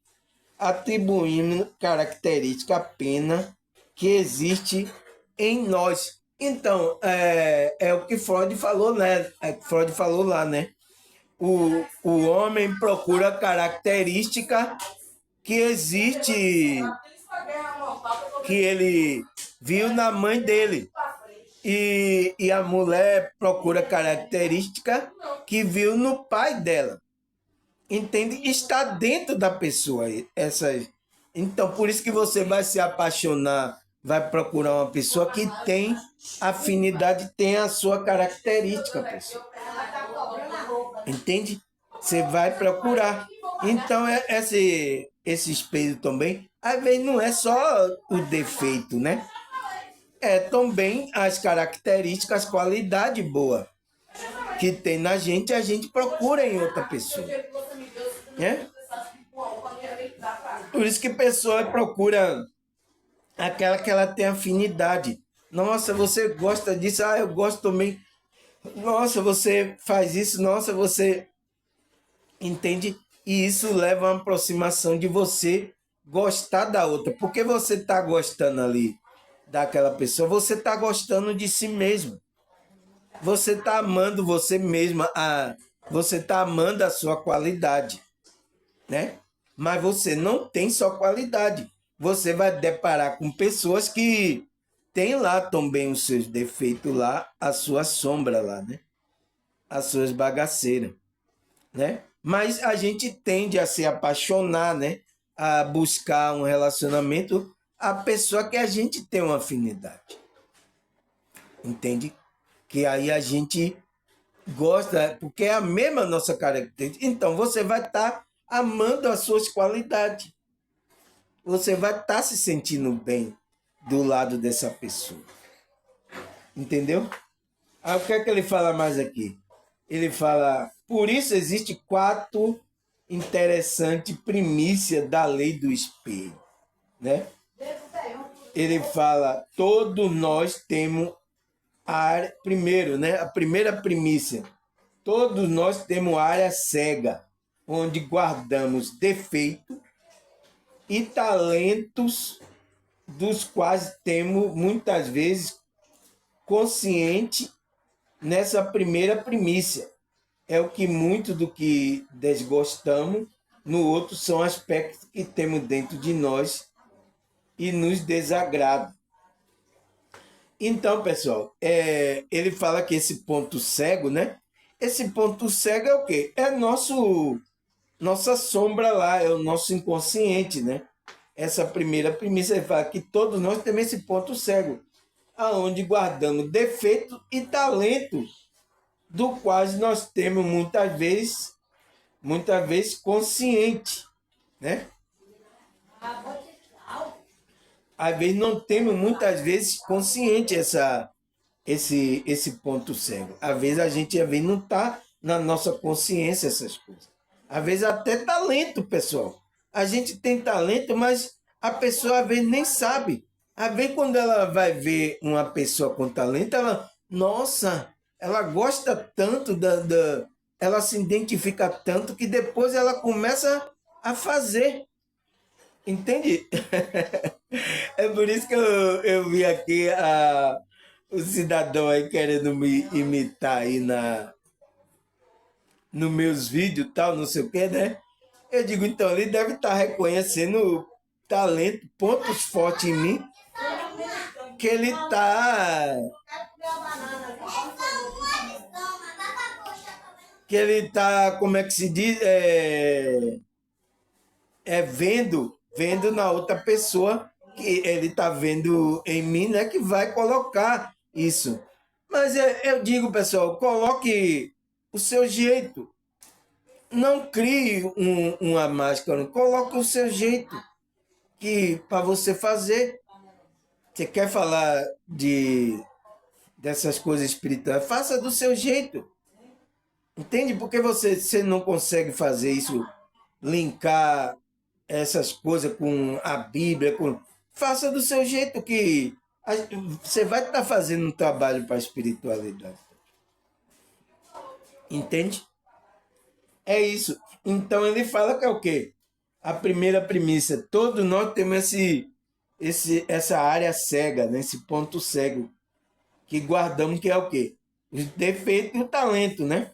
atribuindo característica apenas que existe em nós. Então, é o que Freud falou, né? Freud falou lá, né? O homem procura característica que existe, que ele viu na mãe dele. E a mulher procura característica que viu no pai dela. Entende? Está dentro da pessoa. Então, por isso que você vai se apaixonar, vai procurar uma pessoa que tem afinidade, tem a sua característica, pessoal. Entende? Você vai procurar. Então, esse espelho também, às vezes não é só o defeito, né? É também as características, qualidade boa que tem na gente, a gente procura em outra pessoa. Né? Por isso que a pessoa procura aquela que ela tem afinidade. Nossa, você gosta disso? Ah, eu gosto também. Nossa, você faz isso? Nossa, você entende? E isso leva a uma aproximação de você gostar da outra. Porque você está gostando ali daquela pessoa, você está gostando de si mesmo. Você está amando você mesma, você está amando a sua qualidade, né? Mas você não tem só qualidade. Você vai deparar com pessoas que têm lá também os seus defeitos lá, a sua sombra lá, né? As suas bagaceiras, né? Mas a gente tende a se apaixonar, né? A buscar um relacionamento a pessoa que a gente tem uma afinidade. Entende? Que aí a gente gosta, porque é a mesma nossa característica. Então você vai estar amando as suas qualidades. Você vai estar se sentindo bem do lado dessa pessoa. Entendeu? Aí o que é que ele fala mais aqui? Ele fala, por isso existe 4 interessantes primícias da lei do espelho, né? Ele fala, todos nós temos área, primeiro, né? A primeira primícia, todos nós temos área cega, onde guardamos defeitos e talentos dos quais temos muitas vezes consciente nessa primeira primícia. É o que muito do que desgostamos no outro são aspectos que temos dentro de nós e nos desagrada. Então, pessoal, ele fala que esse ponto cego, né? Esse ponto cego é o quê? É nossa sombra lá, é o nosso inconsciente, né? Essa primeira premissa, ele fala que todos nós temos esse ponto cego, aonde guardamos defeito e talento, do quais nós temos muitas vezes consciente, né? Às vezes não temos muitas vezes consciente esse ponto cego. Às vezes às vezes não está na nossa consciência essas coisas. Às vezes até talento, pessoal. A gente tem talento, mas a pessoa às vezes nem sabe. Às vezes quando ela vai ver uma pessoa com talento, nossa, ela gosta tanto ela se identifica tanto que depois ela começa a fazer. Entende? É por isso que eu vi aqui o cidadão aí querendo me imitar aí nos meus vídeos tal, não sei o que, né? Eu digo, então, ele deve estar reconhecendo talento, pontos fortes em mim, que ele está... Que ele está, como é que se diz? Vendo na outra pessoa, que ele está vendo em mim, né, que vai colocar isso. Mas eu digo, pessoal, coloque o seu jeito. Não crie uma máscara, coloque o seu jeito que para você fazer. Você quer falar dessas coisas espirituais? Faça do seu jeito. Entende? Porque você não consegue fazer isso, linkar essas coisas com a Bíblia, faça do seu jeito que você vai estar fazendo um trabalho para a espiritualidade. Entende? É isso. Então ele fala que é o quê? A primeira premissa. Todos nós temos essa área cega, né? Esse ponto cego que guardamos, que é o quê? Os defeitos e o talento, né?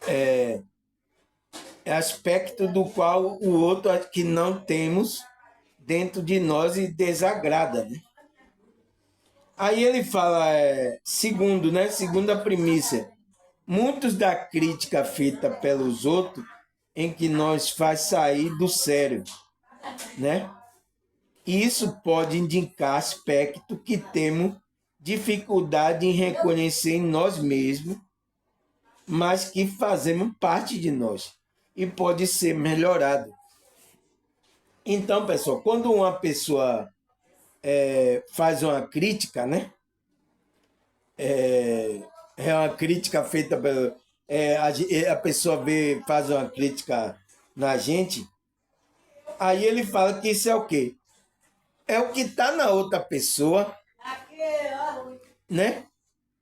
É aspecto do qual o outro que não temos dentro de nós e desagrada, né? Aí ele fala, segundo, né? Segunda premissa. Muitos da crítica feita pelos outros em que nós faz sair do sério, né? Isso pode indicar aspecto que temos dificuldade em reconhecer em nós mesmos, mas que fazemos parte de nós e pode ser melhorado. Então, pessoal, quando uma pessoa faz uma crítica, né? É uma crítica feita pelo... a pessoa faz uma crítica na gente, aí ele fala que isso é o quê? É o que está na outra pessoa, né?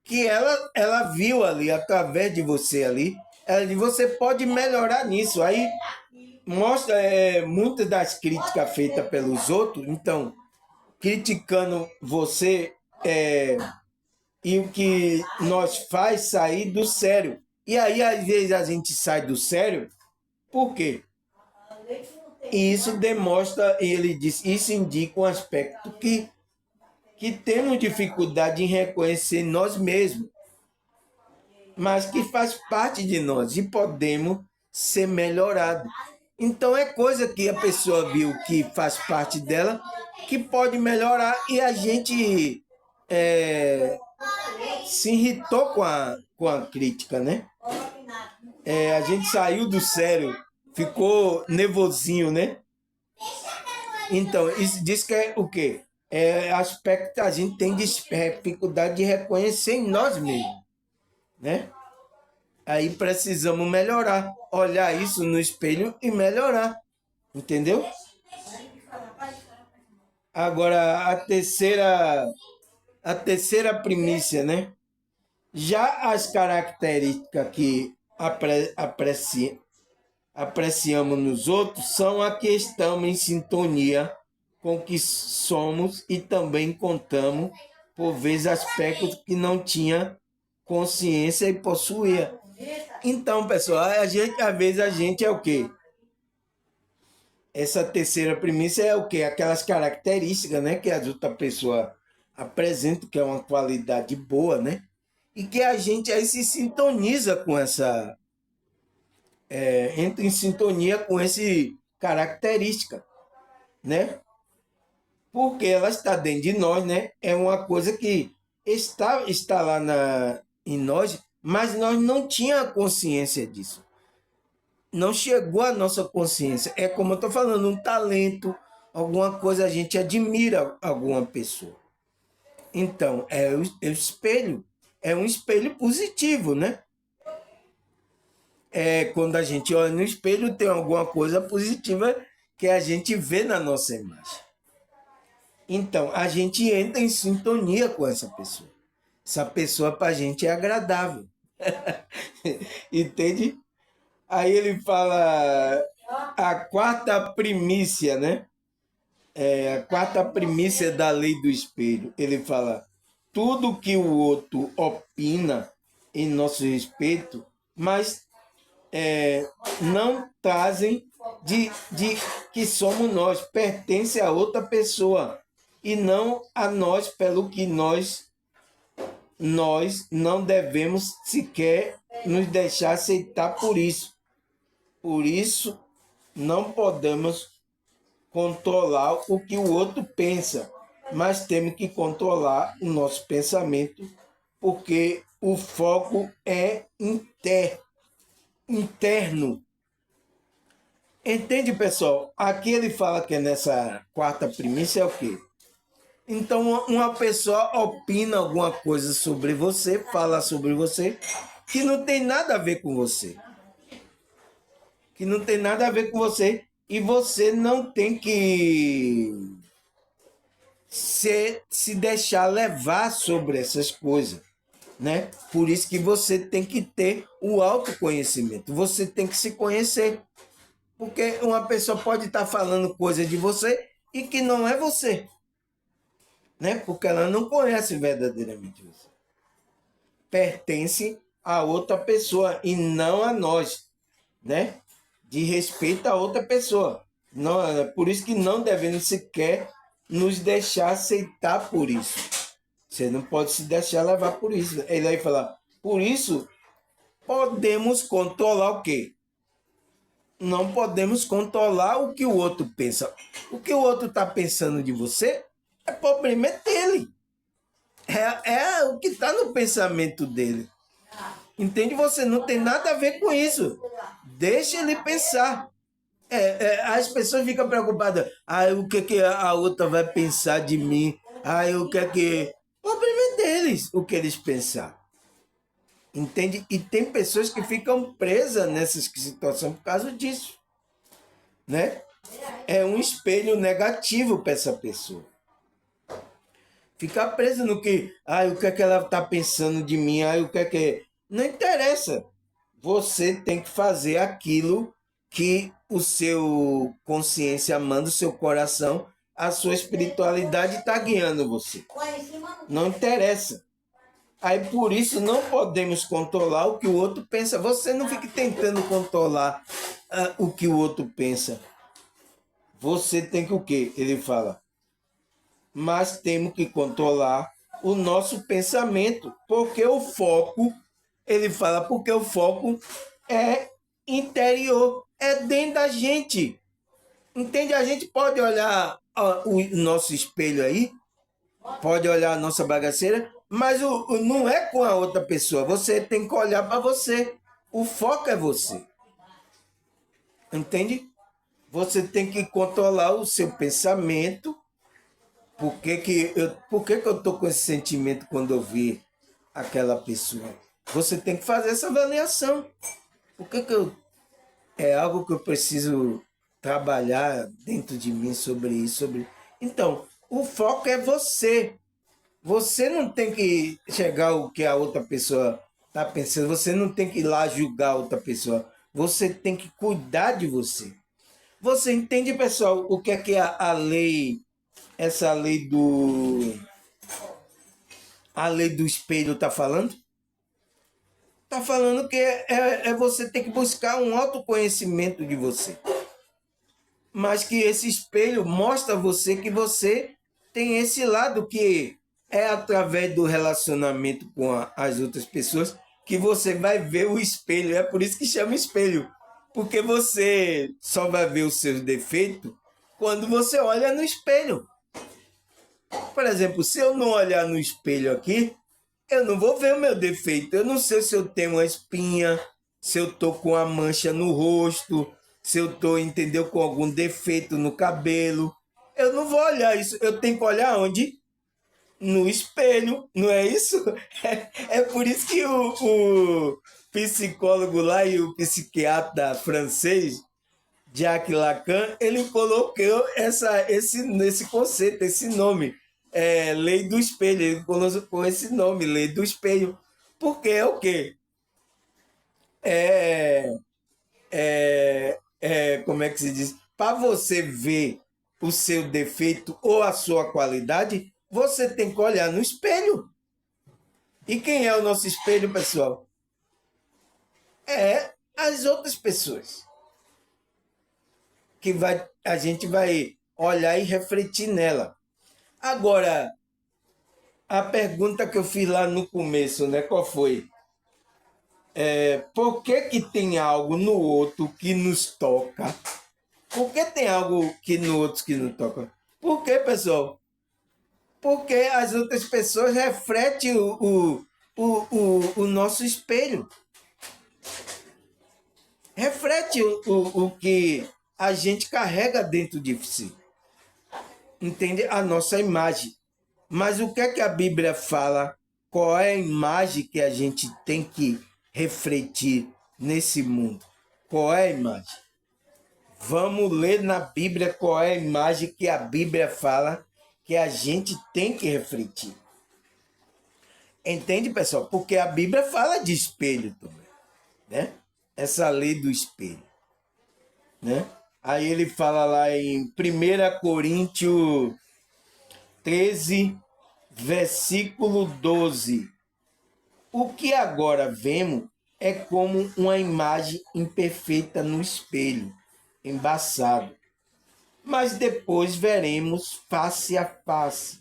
Que ela viu ali, através de você ali, você pode melhorar nisso. Aí mostra muitas das críticas feitas pelos outros, então, criticando você e o que nós faz sair do sério. E aí, às vezes, a gente sai do sério, por quê? E isso demonstra, e ele diz, isso indica um aspecto que temos dificuldade em reconhecer nós mesmos, mas que faz parte de nós e podemos ser melhorados. Então é coisa que a pessoa viu que faz parte dela, que pode melhorar, e a gente se irritou com a crítica, né? A gente saiu do sério, ficou nervosinho, né? Então, isso diz que é o quê? É aspecto que a gente tem dificuldade de reconhecer em nós mesmos, né? Aí precisamos melhorar, olhar isso no espelho e melhorar, entendeu? Agora, a terceira primícia, né? Já as características que apreciamos nos outros são a que estamos em sintonia com o que somos e também contamos, por vezes, aspectos que não tinha consciência e possuía. Então, pessoal, às vezes a gente é o quê? Essa terceira premissa é o quê? Aquelas características, né, que as outras pessoas apresentam, que é uma qualidade boa, né? E que a gente aí se sintoniza com essa... entra em sintonia com essa característica, né? Porque ela está dentro de nós, né? É uma coisa que está lá em nós, mas nós não tínhamos consciência disso. Não chegou à nossa consciência. É como eu estou falando, um talento, alguma coisa, a gente admira alguma pessoa. Então, é o espelho. É um espelho positivo, né? Quando a gente olha no espelho, tem alguma coisa positiva que a gente vê na nossa imagem. Então, a gente entra em sintonia com essa pessoa. Essa pessoa para a gente é agradável. Entende? Aí ele fala a quarta primícia, né? A quarta primícia da lei do espelho. Ele fala, tudo que o outro opina em nosso respeito, mas não trazem de que somos nós, pertence a outra pessoa e não a nós, pelo que nós não devemos sequer nos deixar aceitar por isso. Por isso, não podemos controlar o que o outro pensa, mas temos que controlar o nosso pensamento, porque o foco é interno. Entende, pessoal? Aqui ele fala que nessa quarta primícia é o quê? Então, uma pessoa opina alguma coisa sobre você, fala sobre você, que não tem nada a ver com você. Que não tem nada a ver com você, E você não tem que se deixar levar sobre essas coisas, né? Por isso que você tem que ter o autoconhecimento. Você tem que se conhecer. Porque uma pessoa pode estar falando coisa de você e que não é você, né? Porque ela não conhece verdadeiramente você. Pertence a outra pessoa e não a nós, né? De respeito a outra pessoa. Não, é por isso que não devemos sequer nos deixar aceitar por isso. Você não pode se deixar levar por isso. Ele vai falar, por isso podemos controlar o quê? Não podemos controlar o que o outro pensa. O que o outro está pensando de você é problema dele. É o que está no pensamento dele. Entende? Você não tem nada a ver com isso. Deixa ele pensar. As pessoas ficam preocupadas. O que a outra vai pensar de mim? O que. O problema é deles, o que eles pensar. Entende? E tem pessoas que ficam presas nessas situações por causa disso. Né? É um espelho negativo para essa pessoa. Ficar presa no que, o que é que ela está pensando de mim, o que é que... Não interessa. Você tem que fazer aquilo que o seu consciência manda, o seu coração, a sua espiritualidade está guiando você. Não interessa. Aí por isso não podemos controlar o que o outro pensa. Você não fique tentando controlar o que o outro pensa. Você tem que o quê? Ele fala. Mas temos que controlar o nosso pensamento, porque o foco, ele fala, porque o foco é interior, é dentro da gente. Entende? A gente pode olhar o nosso espelho aí, pode olhar a nossa bagaceira, mas não é com a outra pessoa. Você tem que olhar para você. O foco é você. Entende? Você tem que controlar o seu pensamento. Por que eu estou com esse sentimento quando eu vi aquela pessoa? Você tem que fazer essa avaliação. É algo que eu preciso trabalhar dentro de mim sobre isso? Então, o foco é você. Você não tem que chegar o que a outra pessoa está pensando. Você não tem que ir lá julgar a outra pessoa. Você tem que cuidar de você. Você entende, pessoal, o que é que a lei, essa lei a lei do espelho está falando? Está falando que é você ter que buscar um autoconhecimento de você. Mas que esse espelho mostra a você que você tem esse lado que é através do relacionamento com as outras pessoas que você vai ver o espelho. É por isso que chama espelho. Porque você só vai ver os seus defeitos quando você olha no espelho. Por exemplo, se eu não olhar no espelho aqui, eu não vou ver o meu defeito. Eu não sei se eu tenho uma espinha, se eu tô com uma mancha no rosto, se eu tô, entendeu, com algum defeito no cabelo. Eu não vou olhar isso. Eu tenho que olhar onde? No espelho, não é isso? É por isso que o psicólogo lá e o psiquiatra francês, Jacques Lacan, ele colocou esse conceito, esse nome, lei do espelho. Ele colocou esse nome, lei do espelho. Porque é o quê? Como é que se diz? Para você ver o seu defeito ou a sua qualidade, você tem que olhar no espelho. E quem é o nosso espelho, pessoal? É as outras pessoas. Que a gente vai olhar e refletir nela. Agora, a pergunta que eu fiz lá no começo, né? Qual foi? Por que tem algo no outro que nos toca? Por que tem algo que no outro que nos toca? Por que, pessoal? Porque as outras pessoas refletem o nosso espelho. Reflete o que a gente carrega dentro de si. Entende? A nossa imagem. Mas o que é que a Bíblia fala? Qual é a imagem que a gente tem que refletir nesse mundo? Qual é a imagem? Vamos ler na Bíblia qual é a imagem que a Bíblia fala que a gente tem que refletir. Entende, pessoal? Porque a Bíblia fala de espelho também, né? Essa lei do espelho, né? Aí ele fala lá em 1 Coríntios 13, versículo 12. O que agora vemos é como uma imagem imperfeita no espelho, embaçado. Mas depois veremos face a face.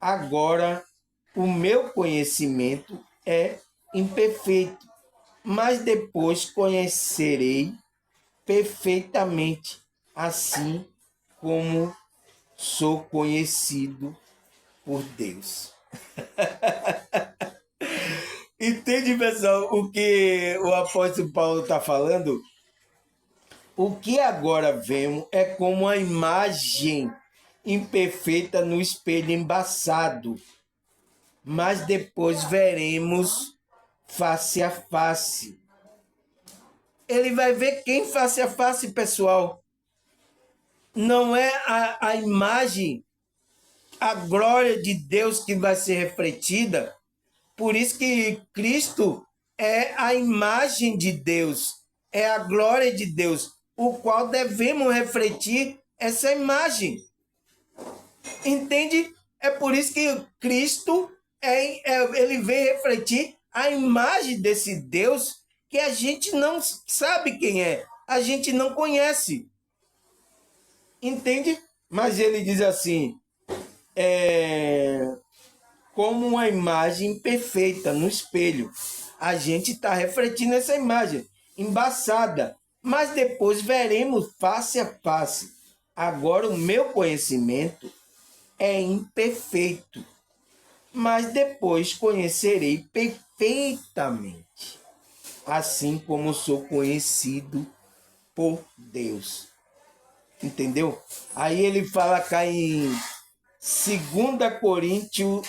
Agora, o meu conhecimento é imperfeito, mas depois conhecerei perfeitamente, assim como sou conhecido por Deus. Entende, pessoal, o que o apóstolo Paulo está falando? O que agora vemos é como a imagem imperfeita no espelho embaçado, mas depois veremos face a face. Ele vai ver quem face a face, pessoal. Não é a imagem, a glória de Deus que vai ser refletida. Por isso que Cristo é a imagem de Deus, é a glória de Deus, o qual devemos refletir essa imagem. Entende? É por isso que Cristo ele vem refletir a imagem desse Deus que a gente não sabe quem é, a gente não conhece. Entende? Mas ele diz assim, como uma imagem perfeita no espelho. A gente está refletindo essa imagem embaçada, mas depois veremos face a face. Agora o meu conhecimento é imperfeito, mas depois conhecerei perfeitamente, assim como sou conhecido por Deus. Entendeu? Aí ele fala cá em 2 Coríntios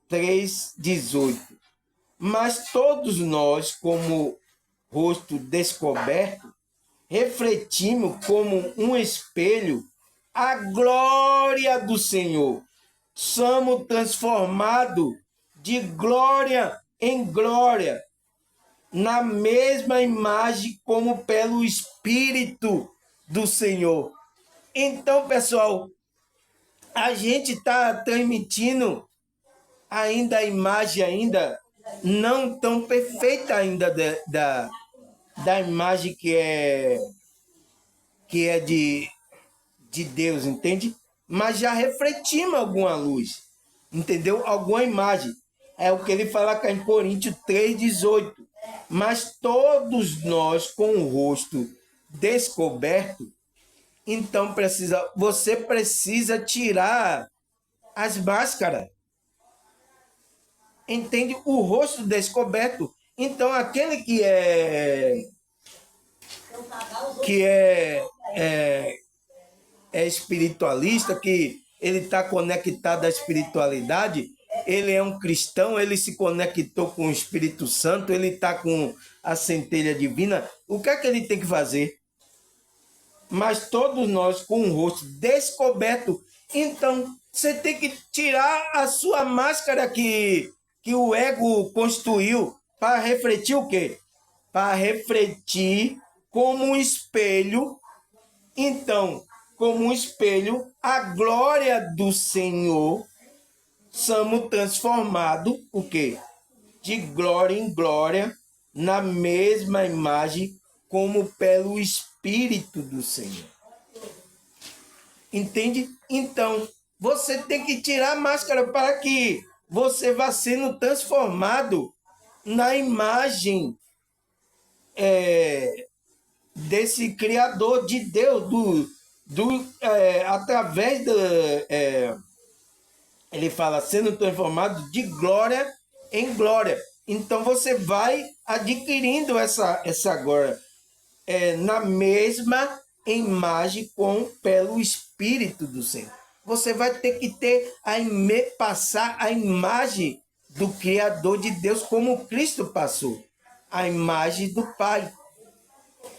3,18. Mas todos nós, como rosto descoberto, refletimos como um espelho a glória do Senhor. Somos transformados de glória em glória, na mesma imagem como pelo Espírito do Senhor. Então, pessoal, a gente está transmitindo ainda a imagem ainda não tão perfeita ainda da imagem que é de Deus, entende? Mas já refletimos alguma luz, entendeu? Alguma imagem. É o que ele fala cá em Coríntios 3,18. Mas todos nós com o rosto descoberto, então você precisa tirar as máscaras. Entende? O rosto descoberto. Então, aquele é espiritualista, que ele está conectado à espiritualidade, ele é um cristão, ele se conectou com o Espírito Santo, ele está com a centelha divina, o que é que ele tem que fazer? Mas todos nós com o rosto descoberto, então você tem que tirar a sua máscara que o ego construiu para refletir o quê? Para refletir como um espelho. Então, como um espelho, a glória do Senhor, somos transformados, o quê? De glória em glória, na mesma imagem, como pelo Espírito do Senhor. Entende? Então, você tem que tirar a máscara para que você vá sendo transformado na imagem desse Criador de Deus, através ele fala, sendo transformado de glória em glória. Então você vai adquirindo essa glória na mesma imagem pelo Espírito do Senhor. Você vai ter que passar a imagem do Criador de Deus como Cristo passou, a imagem do Pai.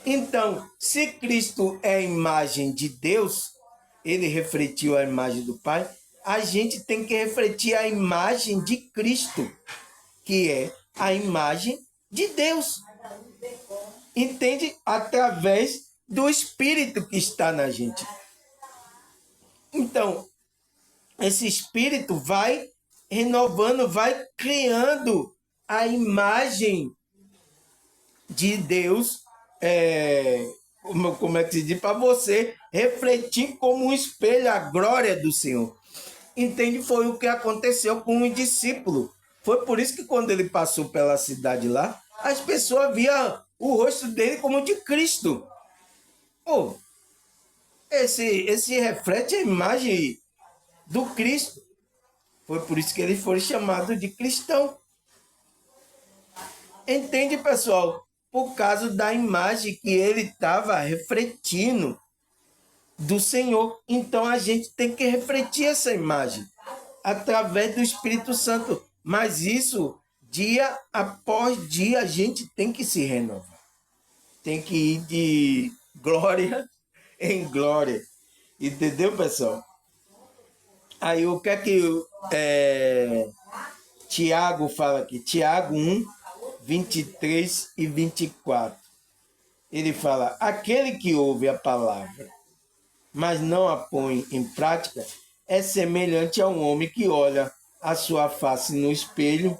Então, se Cristo é a imagem de Deus, ele refletiu a imagem do Pai, a gente tem que refletir a imagem de Cristo, que é a imagem de Deus. Entende? Através do Espírito que está na gente. Então, esse Espírito vai renovando, vai criando a imagem de Deus, como é que se diz, para você refletir como um espelho a glória do Senhor. Entende? Foi o que aconteceu com o discípulo. Foi por isso que quando ele passou pela cidade lá, as pessoas viam o rosto dele como de Cristo. Oh, esse reflete a imagem do Cristo. Foi por isso que ele foi chamado de cristão. Entende, pessoal? Por causa da imagem que ele estava refletindo do Senhor. Então a gente tem que refletir essa imagem através do Espírito Santo. Mas isso, dia após dia, a gente tem que se renovar. Tem que ir de glória em glória. Entendeu, pessoal? Aí o que é que Tiago fala aqui? Tiago 1, 23 e 24. Ele fala: aquele que ouve a palavra, mas não a põe em prática, é semelhante a um homem que olha a sua face no espelho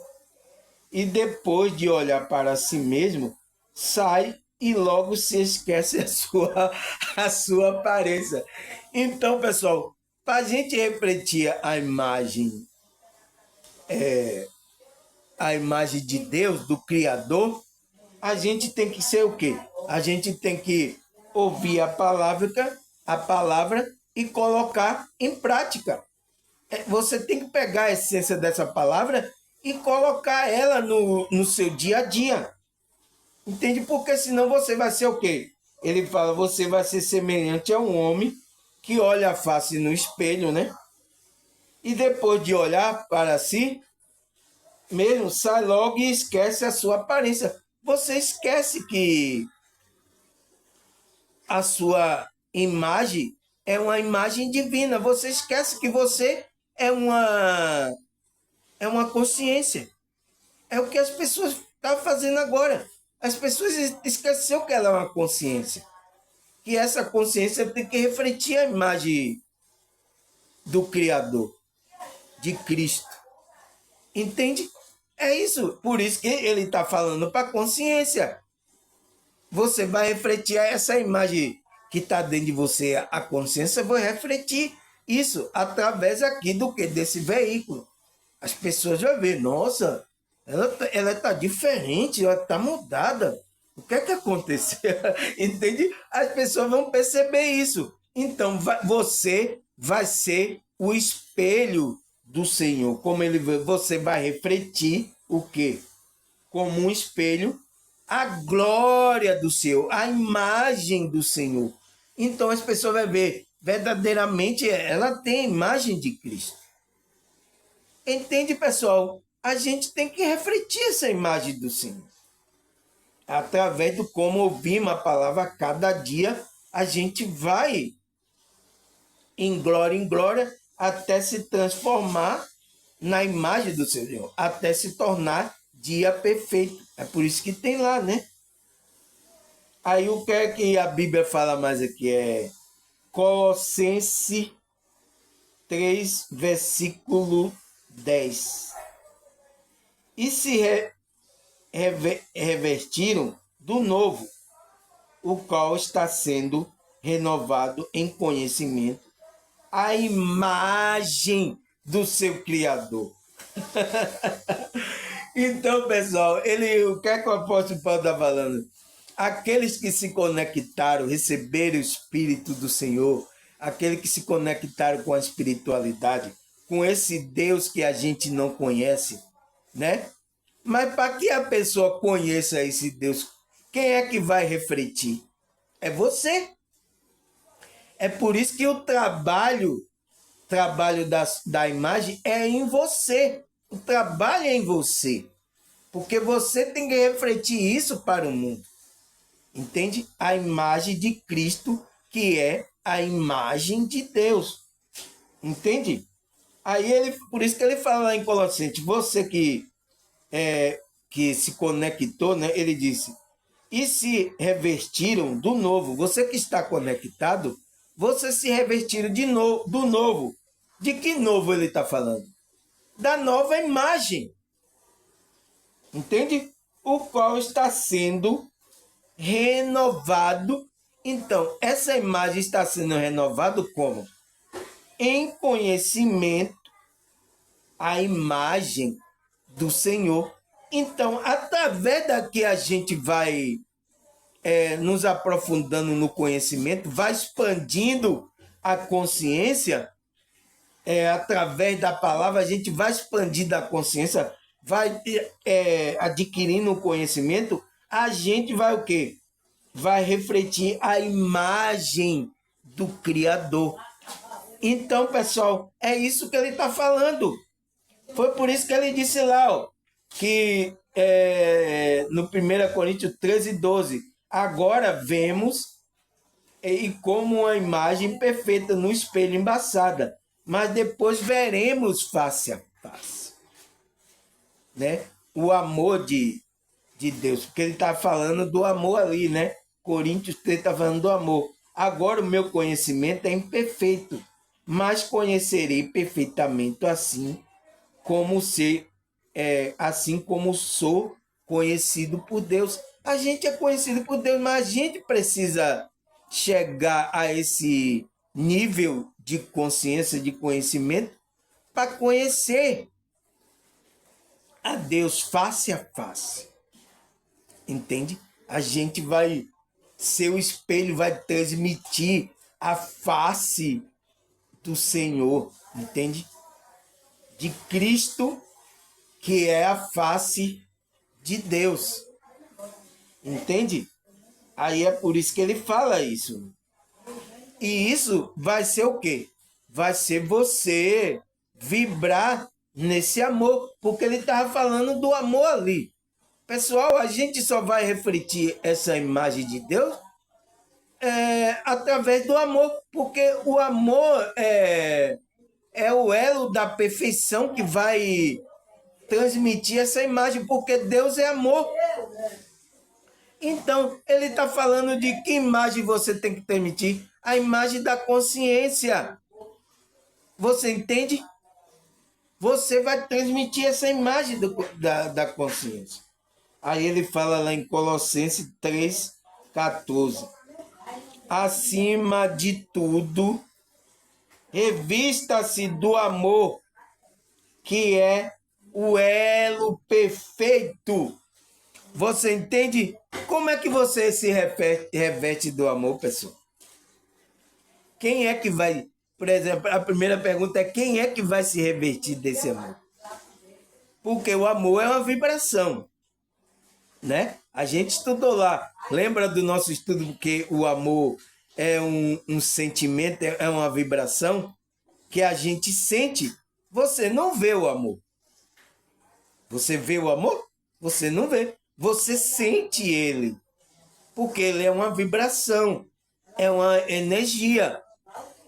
e depois de olhar para si mesmo, sai e logo se esquece a sua aparência. Então, pessoal, para a gente refletir a imagem de Deus, do Criador, a gente tem que ser o quê? A gente tem que ouvir a palavra e colocar em prática. Você tem que pegar a essência dessa palavra e colocar ela no seu dia a dia. Entende? Porque senão você vai ser o quê? Ele fala, você vai ser semelhante a um homem que olha a face no espelho, né? E depois de olhar para si mesmo, sai logo e esquece a sua aparência. Você esquece que a sua imagem é uma imagem divina. Você esquece que você é uma consciência. É o que as pessoas estão fazendo agora. As pessoas esqueceram que ela é uma consciência. Que essa consciência tem que refletir a imagem do Criador, de Cristo. Entende? É isso. Por isso que ele está falando para a consciência. Você vai refletir essa imagem que está dentro de você, a consciência vai refletir isso através aqui do que? Desse veículo. As pessoas vão ver, nossa, ela tá diferente, ela tá mudada. O que é que aconteceu? Entende? As pessoas vão perceber isso. Então, você vai ser o espelho do Senhor. Como ele vê, você vai refletir o quê? Como um espelho, a glória do Senhor, a imagem do Senhor. Então, as pessoas vão ver, verdadeiramente, ela tem a imagem de Cristo. Entende, pessoal? A gente tem que refletir essa imagem do Senhor. Através do como ouvimos a palavra a cada dia, a gente vai em glória, até se transformar na imagem do Senhor, até se tornar dia perfeito. É por isso que tem lá, né? Aí o que é que a Bíblia fala mais aqui? É Colossenses 3, versículo 10. E se revestiram do novo, o qual está sendo renovado em conhecimento, a imagem do seu Criador. Então, pessoal, o que é que o apóstolo Paulo está falando? Aqueles que se conectaram, receberam o Espírito do Senhor, aqueles que se conectaram com a espiritualidade, com esse Deus que a gente não conhece, né? Mas para que a pessoa conheça esse Deus, quem é que vai refletir? É você. É por isso que o trabalho da imagem é em você. O trabalho é em você. Porque você tem que refletir isso para o mundo. Entende? A imagem de Cristo, que é a imagem de Deus. Entende? Aí por isso que ele fala lá em Colossenses, você que se conectou, né? Ele disse, e se revestiram do novo. Você que está conectado, você se revestiram do novo. De que novo ele está falando? Da nova imagem. Entende? O qual está sendo renovado. Então, essa imagem está sendo renovada como? Em conhecimento, a imagem do Senhor. Então, através da que a gente vai nos aprofundando no conhecimento, vai expandindo a consciência, através da palavra, a gente vai expandindo a consciência, vai adquirindo o conhecimento, a gente vai o quê? Vai refletir a imagem do Criador. Então, pessoal, é isso que ele está falando. Foi por isso que ele disse lá, ó, que no 1 Coríntios 13:12, agora vemos e como uma imagem perfeita no espelho embaçada, mas depois veremos face a face. Né? O amor de Deus, porque ele está falando do amor ali, né? Coríntios 13 está falando do amor. Agora o meu conhecimento é imperfeito, mas conhecerei perfeitamente assim como assim como sou conhecido por Deus. A gente é conhecido por Deus, mas a gente precisa chegar a esse nível de consciência, de conhecimento, para conhecer a Deus face a face. Entende? A gente vai ser o espelho, vai transmitir a face do Senhor, entende? De Cristo, que é a face de Deus. Entende? Aí é por isso que ele fala isso. E isso vai ser o quê? Vai ser você vibrar nesse amor, porque ele estava falando do amor ali. Pessoal, a gente só vai refletir essa imagem de Deus através do amor, porque o amor é o elo da perfeição que vai transmitir essa imagem, porque Deus é amor. Então, ele está falando de que imagem você tem que transmitir? A imagem da consciência. Você entende? Você vai transmitir essa imagem da consciência. Aí ele fala lá em Colossenses 3:14. Acima de tudo, revista-se do amor, que é o elo perfeito. Você entende? Como é que você se reveste do amor, pessoal? Quem é que vai... Por exemplo, a primeira pergunta é quem é que vai se revestir desse amor? Porque o amor é uma vibração, né? A gente estudou lá. Lembra do nosso estudo que o amor é um sentimento, é uma vibração que a gente sente. Você não vê o amor. Você vê o amor? Você não vê. Você sente ele. Porque ele é uma vibração. É uma energia,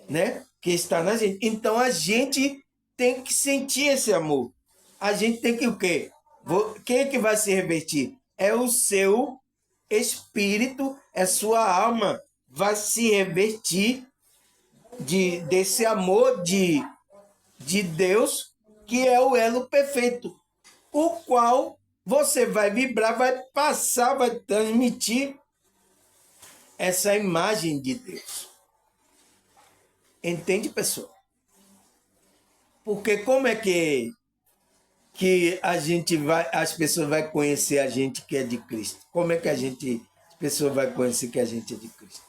né? Que está na gente. Então a gente tem que sentir esse amor. A gente tem que o quê? Quem é que vai se revestir? É o seu espírito, é sua alma. Vai se revestir desse amor de Deus, que é o elo perfeito, o qual você vai vibrar, vai passar, vai transmitir essa imagem de Deus. Entende, pessoal? Porque como é que a gente vai, as pessoas vão conhecer a gente que é de Cristo? Como é que as pessoas vão conhecer que a gente é de Cristo?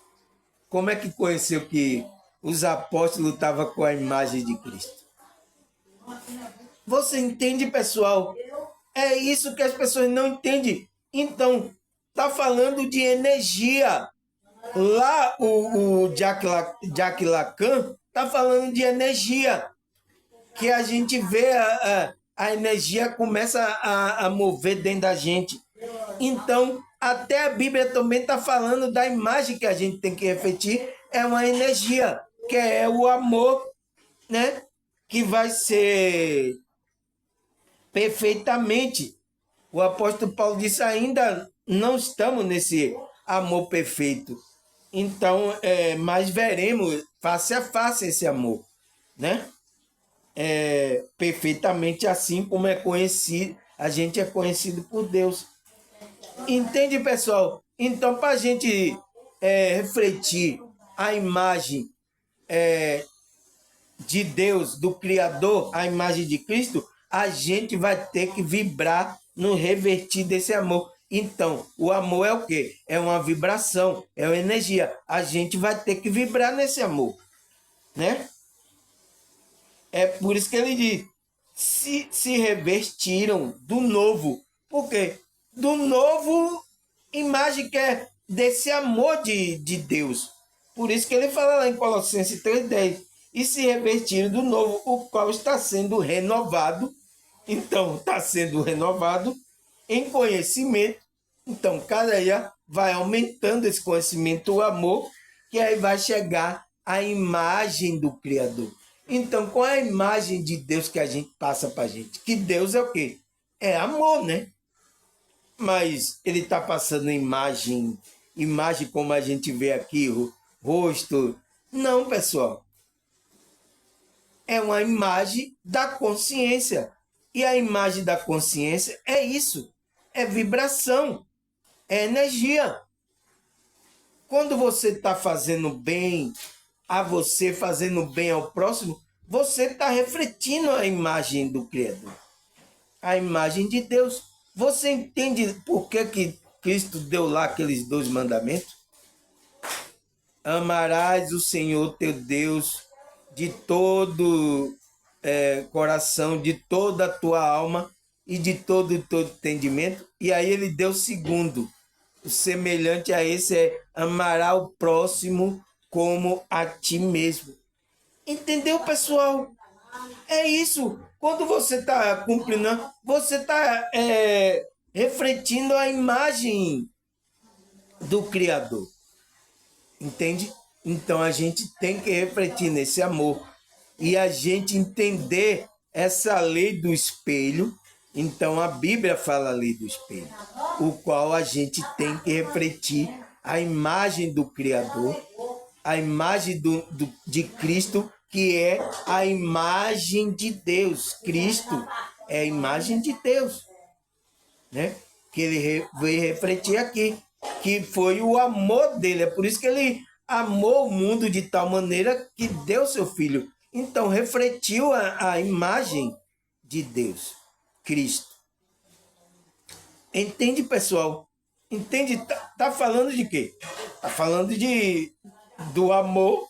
Como é que conheceu que os apóstolos estavam com a imagem de Cristo? Você entende, pessoal? É isso que as pessoas não entendem. Então, tá falando de energia. Lá o Jacques Lacan tá falando de energia. Que a gente vê a energia começa a mover dentro da gente. Então, até a Bíblia também está falando da imagem que a gente tem que refletir, é uma energia, que é o amor, né? Que vai ser perfeitamente. O apóstolo Paulo disse: ainda não estamos nesse amor perfeito. Então, mas veremos face a face esse amor, né? Perfeitamente assim como é conhecido, a gente é conhecido por Deus. Entende, pessoal? Então, para a gente refletir a imagem de Deus, do Criador, a imagem de Cristo, a gente vai ter que vibrar no revertir desse amor. Então, o amor é o quê? É uma vibração, é uma energia. A gente vai ter que vibrar nesse amor, né? É por isso que ele diz: se revestiram do novo. Por quê? Do novo, imagem que é desse amor de Deus. Por isso que ele fala lá em Colossenses 3,10: e se revestiram do novo, o qual está sendo renovado. Então, está sendo renovado em conhecimento. Então, cada dia vai aumentando esse conhecimento, o amor, que aí vai chegar a imagem do Criador. Então, qual é a imagem de Deus que a gente passa para a gente? Que Deus é o quê? É amor, né? Mas ele está passando imagem como a gente vê aqui, o rosto. Não, pessoal. É uma imagem da consciência. E a imagem da consciência é isso. É vibração. É energia. Quando você está fazendo bem a você, fazendo bem ao próximo, você está refletindo a imagem do Criador. A imagem de Deus. Você entende por que Cristo deu lá aqueles 2 mandamentos? Amarás o Senhor teu Deus de todo coração, de toda a tua alma e de todo o teu entendimento. E aí ele deu o segundo. O semelhante a esse é: amará o próximo como a ti mesmo. Entendeu, pessoal? É isso. Quando você está cumprindo, você está refletindo a imagem do Criador. Entende? Então a gente tem que refletir nesse amor e a gente entender essa lei do espelho. Então a Bíblia fala a lei do espelho, o qual a gente tem que refletir a imagem do Criador, a imagem de Cristo, que é a imagem de Deus. Cristo é a imagem de Deus, né? Que ele veio refletir aqui, que foi o amor dele. É por isso que ele amou o mundo de tal maneira que deu seu filho. Então, refletiu a imagem de Deus, Cristo. Entende, pessoal? Entende? Tá falando de quê? Tá falando do amor,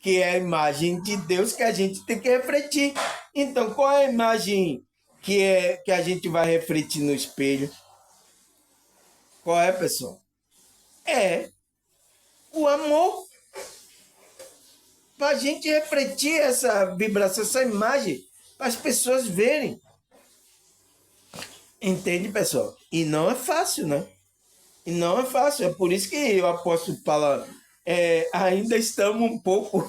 que é a imagem de Deus que a gente tem que refletir. Então, qual é a imagem que a gente vai refletir no espelho? Qual é, pessoal? É o amor. Para a gente refletir essa vibração, essa imagem, para as pessoas verem. Entende, pessoal? E não é fácil, né? E não é fácil. É por isso que o apóstolo fala, ainda estamos um pouco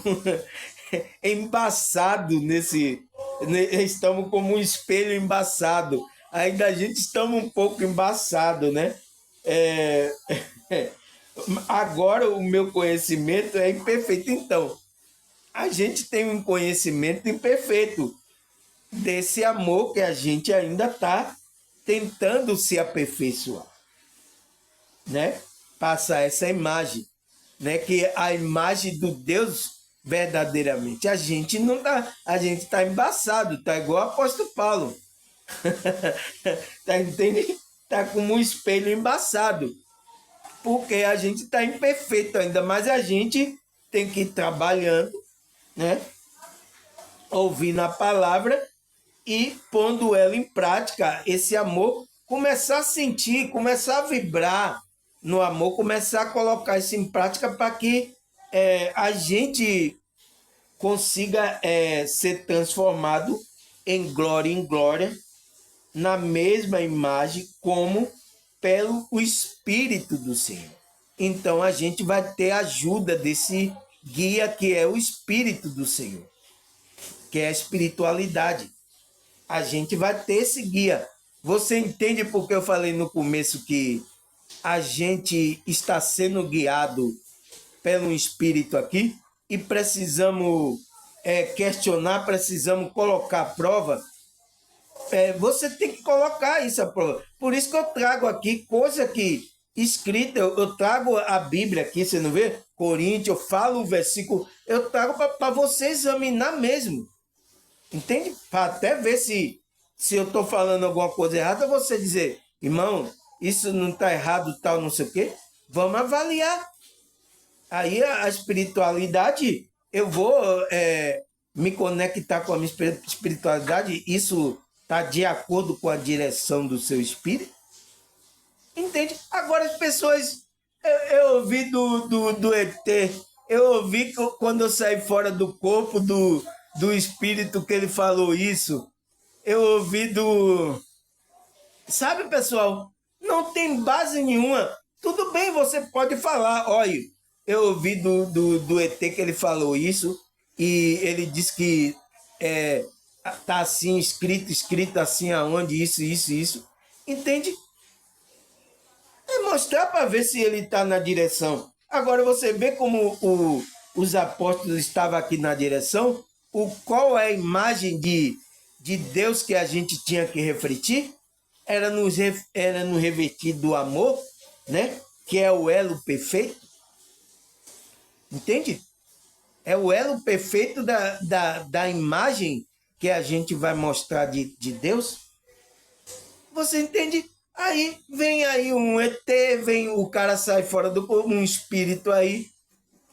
embaçados estamos como um espelho embaçado. Ainda a gente estamos um pouco embaçado, né? Agora o meu conhecimento é imperfeito. Então, a gente tem um conhecimento imperfeito desse amor que a gente ainda está tentando se aperfeiçoar, né? Passar essa imagem, né? Que é a imagem do Deus verdadeiramente. A gente não tá, a gente está embaçado, tá igual o apóstolo Paulo. Tá entendendo? Tá como um espelho embaçado. Porque a gente está imperfeito ainda, mas a gente tem que ir trabalhando, né? Ouvindo a palavra e pondo ela em prática, esse amor, começar a sentir, começar a vibrar no amor, começar a colocar isso em prática para que a gente consiga ser transformado em glória, na mesma imagem como pelo Espírito do Senhor. Então a gente vai ter ajuda desse guia que é o Espírito do Senhor, que é a espiritualidade. A gente vai ter esse guia. Você entende porque eu falei no começo que a gente está sendo guiado pelo Espírito aqui e precisamos questionar, precisamos colocar à prova. Você tem que colocar isso à prova. Por isso que eu trago aqui coisa que escrita, eu trago a Bíblia aqui, você não vê? Coríntios, eu falo o versículo, eu trago para você examinar mesmo. Entende? Para até ver se eu estou falando alguma coisa errada, você dizer, irmão, isso não está errado, tal, não sei o quê. Vamos avaliar. Aí a espiritualidade, eu vou me conectar com a minha espiritualidade, isso está de acordo com a direção do seu espírito. Entende? Agora as pessoas, eu ouvi do ET, eu ouvi quando eu saí fora do corpo do espírito que ele falou isso, eu ouvi Sabe, pessoal, não tem base nenhuma. Tudo bem, você pode falar, olha, eu ouvi do ET que ele falou isso, e ele disse que tá assim, escrito assim aonde, isso. Entende? É mostrar para ver se ele está na direção. Agora você vê como os apóstolos estavam aqui na direção, qual é a imagem de Deus que a gente tinha que refletir? Era nos revestir do amor, né? Que é o elo perfeito. Entende? É o elo perfeito da imagem que a gente vai mostrar de Deus. Você entende? Aí vem aí um ET, vem o cara sai fora do corpo, um espírito aí,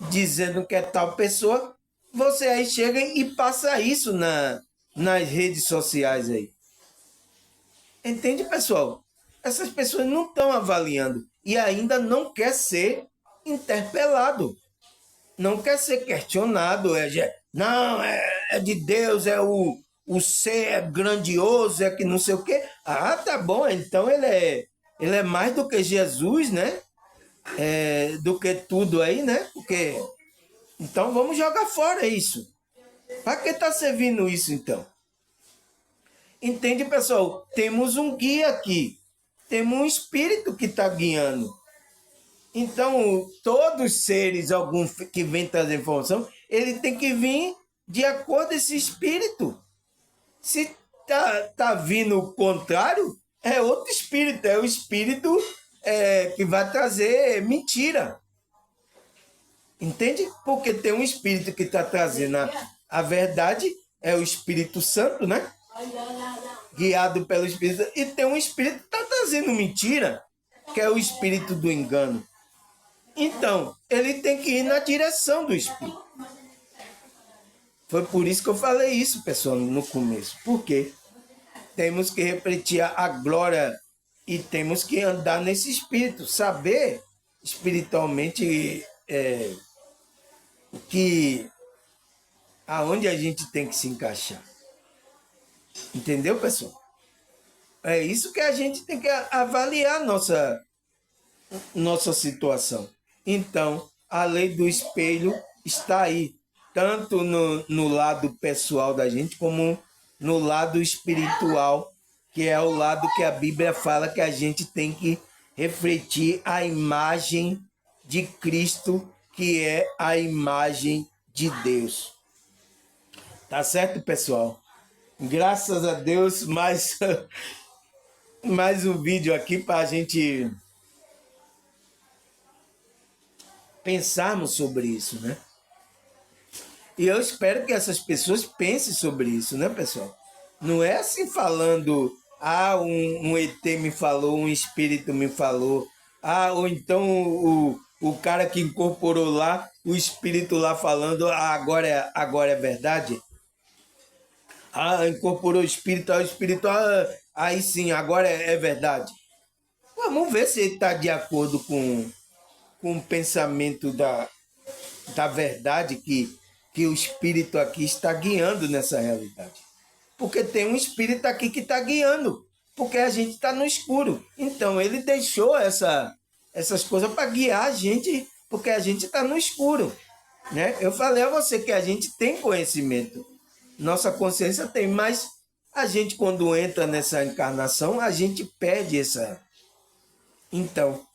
dizendo que é tal pessoa. Você aí chega e passa isso nas redes sociais aí. Entende, pessoal? Essas pessoas não estão avaliando e ainda não quer ser interpelado. Não quer ser questionado. Não, é de Deus, o ser é grandioso, é que não sei o quê. Ah, tá bom, então ele é mais do que Jesus, né? Do que tudo aí, né? Porque então vamos jogar fora isso. Para que está servindo isso, então? Entende, pessoal? Temos um guia aqui. Temos um espírito que está guiando. Então, todos os seres alguns que vêm trazer informação, ele tem que vir de acordo com esse espírito. Se tá vindo o contrário, é outro espírito. É o espírito que vai trazer mentira. Entende? Porque tem um espírito que está trazendo a verdade, é o Espírito Santo, né? Guiado pelo Espírito. E tem um espírito que está trazendo mentira, que é o espírito do engano. Então, ele tem que ir na direção do Espírito. Foi por isso que eu falei isso, pessoal, no começo. Por quê? Temos que refletir a glória e temos que andar nesse Espírito. Saber espiritualmente aonde a gente tem que se encaixar. Entendeu, pessoal? É isso que a gente tem que avaliar nossa situação. Então, a lei do espelho está aí, tanto no lado pessoal da gente, como no lado espiritual, que é o lado que a Bíblia fala que a gente tem que refletir a imagem de Cristo, que é a imagem de Deus. Tá certo, pessoal? Graças a Deus, mais um vídeo aqui para a gente pensarmos sobre isso, né? E eu espero que essas pessoas pensem sobre isso, né, pessoal? Não é assim falando, um ET me falou, um espírito me falou, ou então o cara que incorporou lá, o espírito lá falando, agora é verdade. Incorporou o espírito, aí sim, agora é verdade. Vamos ver se ele está de acordo com o pensamento da verdade que o espírito aqui está guiando nessa realidade. Porque tem um espírito aqui que está guiando. porque a gente está no escuro. Então, ele deixou essas coisas para guiar a gente, porque a gente está no escuro. Né? Eu falei a você que a gente tem conhecimento, nossa consciência tem, mas a gente, quando entra nessa encarnação, a gente perde essa. Então,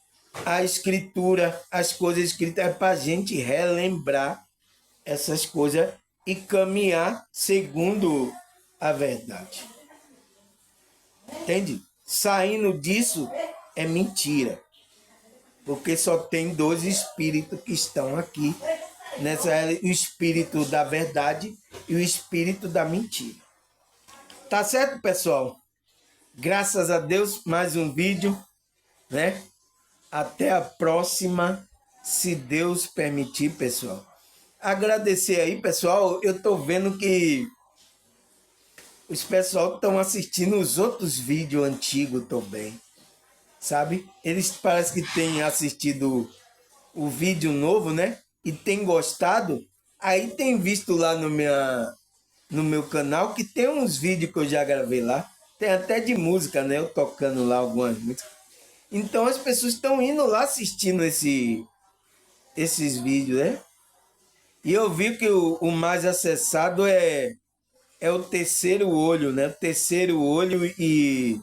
a escritura, as coisas escritas é para a gente relembrar essas coisas e caminhar segundo a verdade. Entende? Saindo disso é mentira. Porque só tem dois espíritos que estão aqui. O espírito da verdade e o espírito da mentira. Tá certo, pessoal? Graças a Deus, mais um vídeo, né? Até a próxima, se Deus permitir, pessoal. Agradecer aí, pessoal. Eu tô vendo que os pessoal estão assistindo os outros vídeos antigos também, sabe? Eles parecem que têm assistido o vídeo novo, né? E tem gostado. Aí tem visto lá no meu canal que tem uns vídeos que eu já gravei lá. Tem até de música, né? Eu tocando lá algumas músicas. Então as pessoas estão indo lá assistindo esses vídeos, né? E eu vi que o mais acessado é o terceiro olho, né? O terceiro olho e,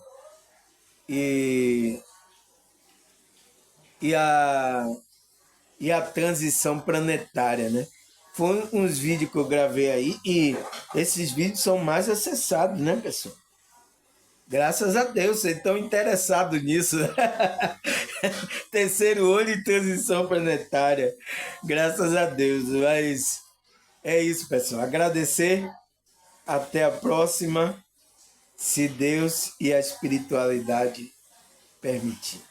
e, a, e a transição planetária, né? Foi uns vídeos que eu gravei aí e esses vídeos são mais acessados, né, pessoal? Graças a Deus, vocês estão interessados nisso. Terceiro olho e transição planetária. Graças a Deus. Mas é isso, pessoal. Agradecer. Até a próxima, se Deus e a espiritualidade permitir.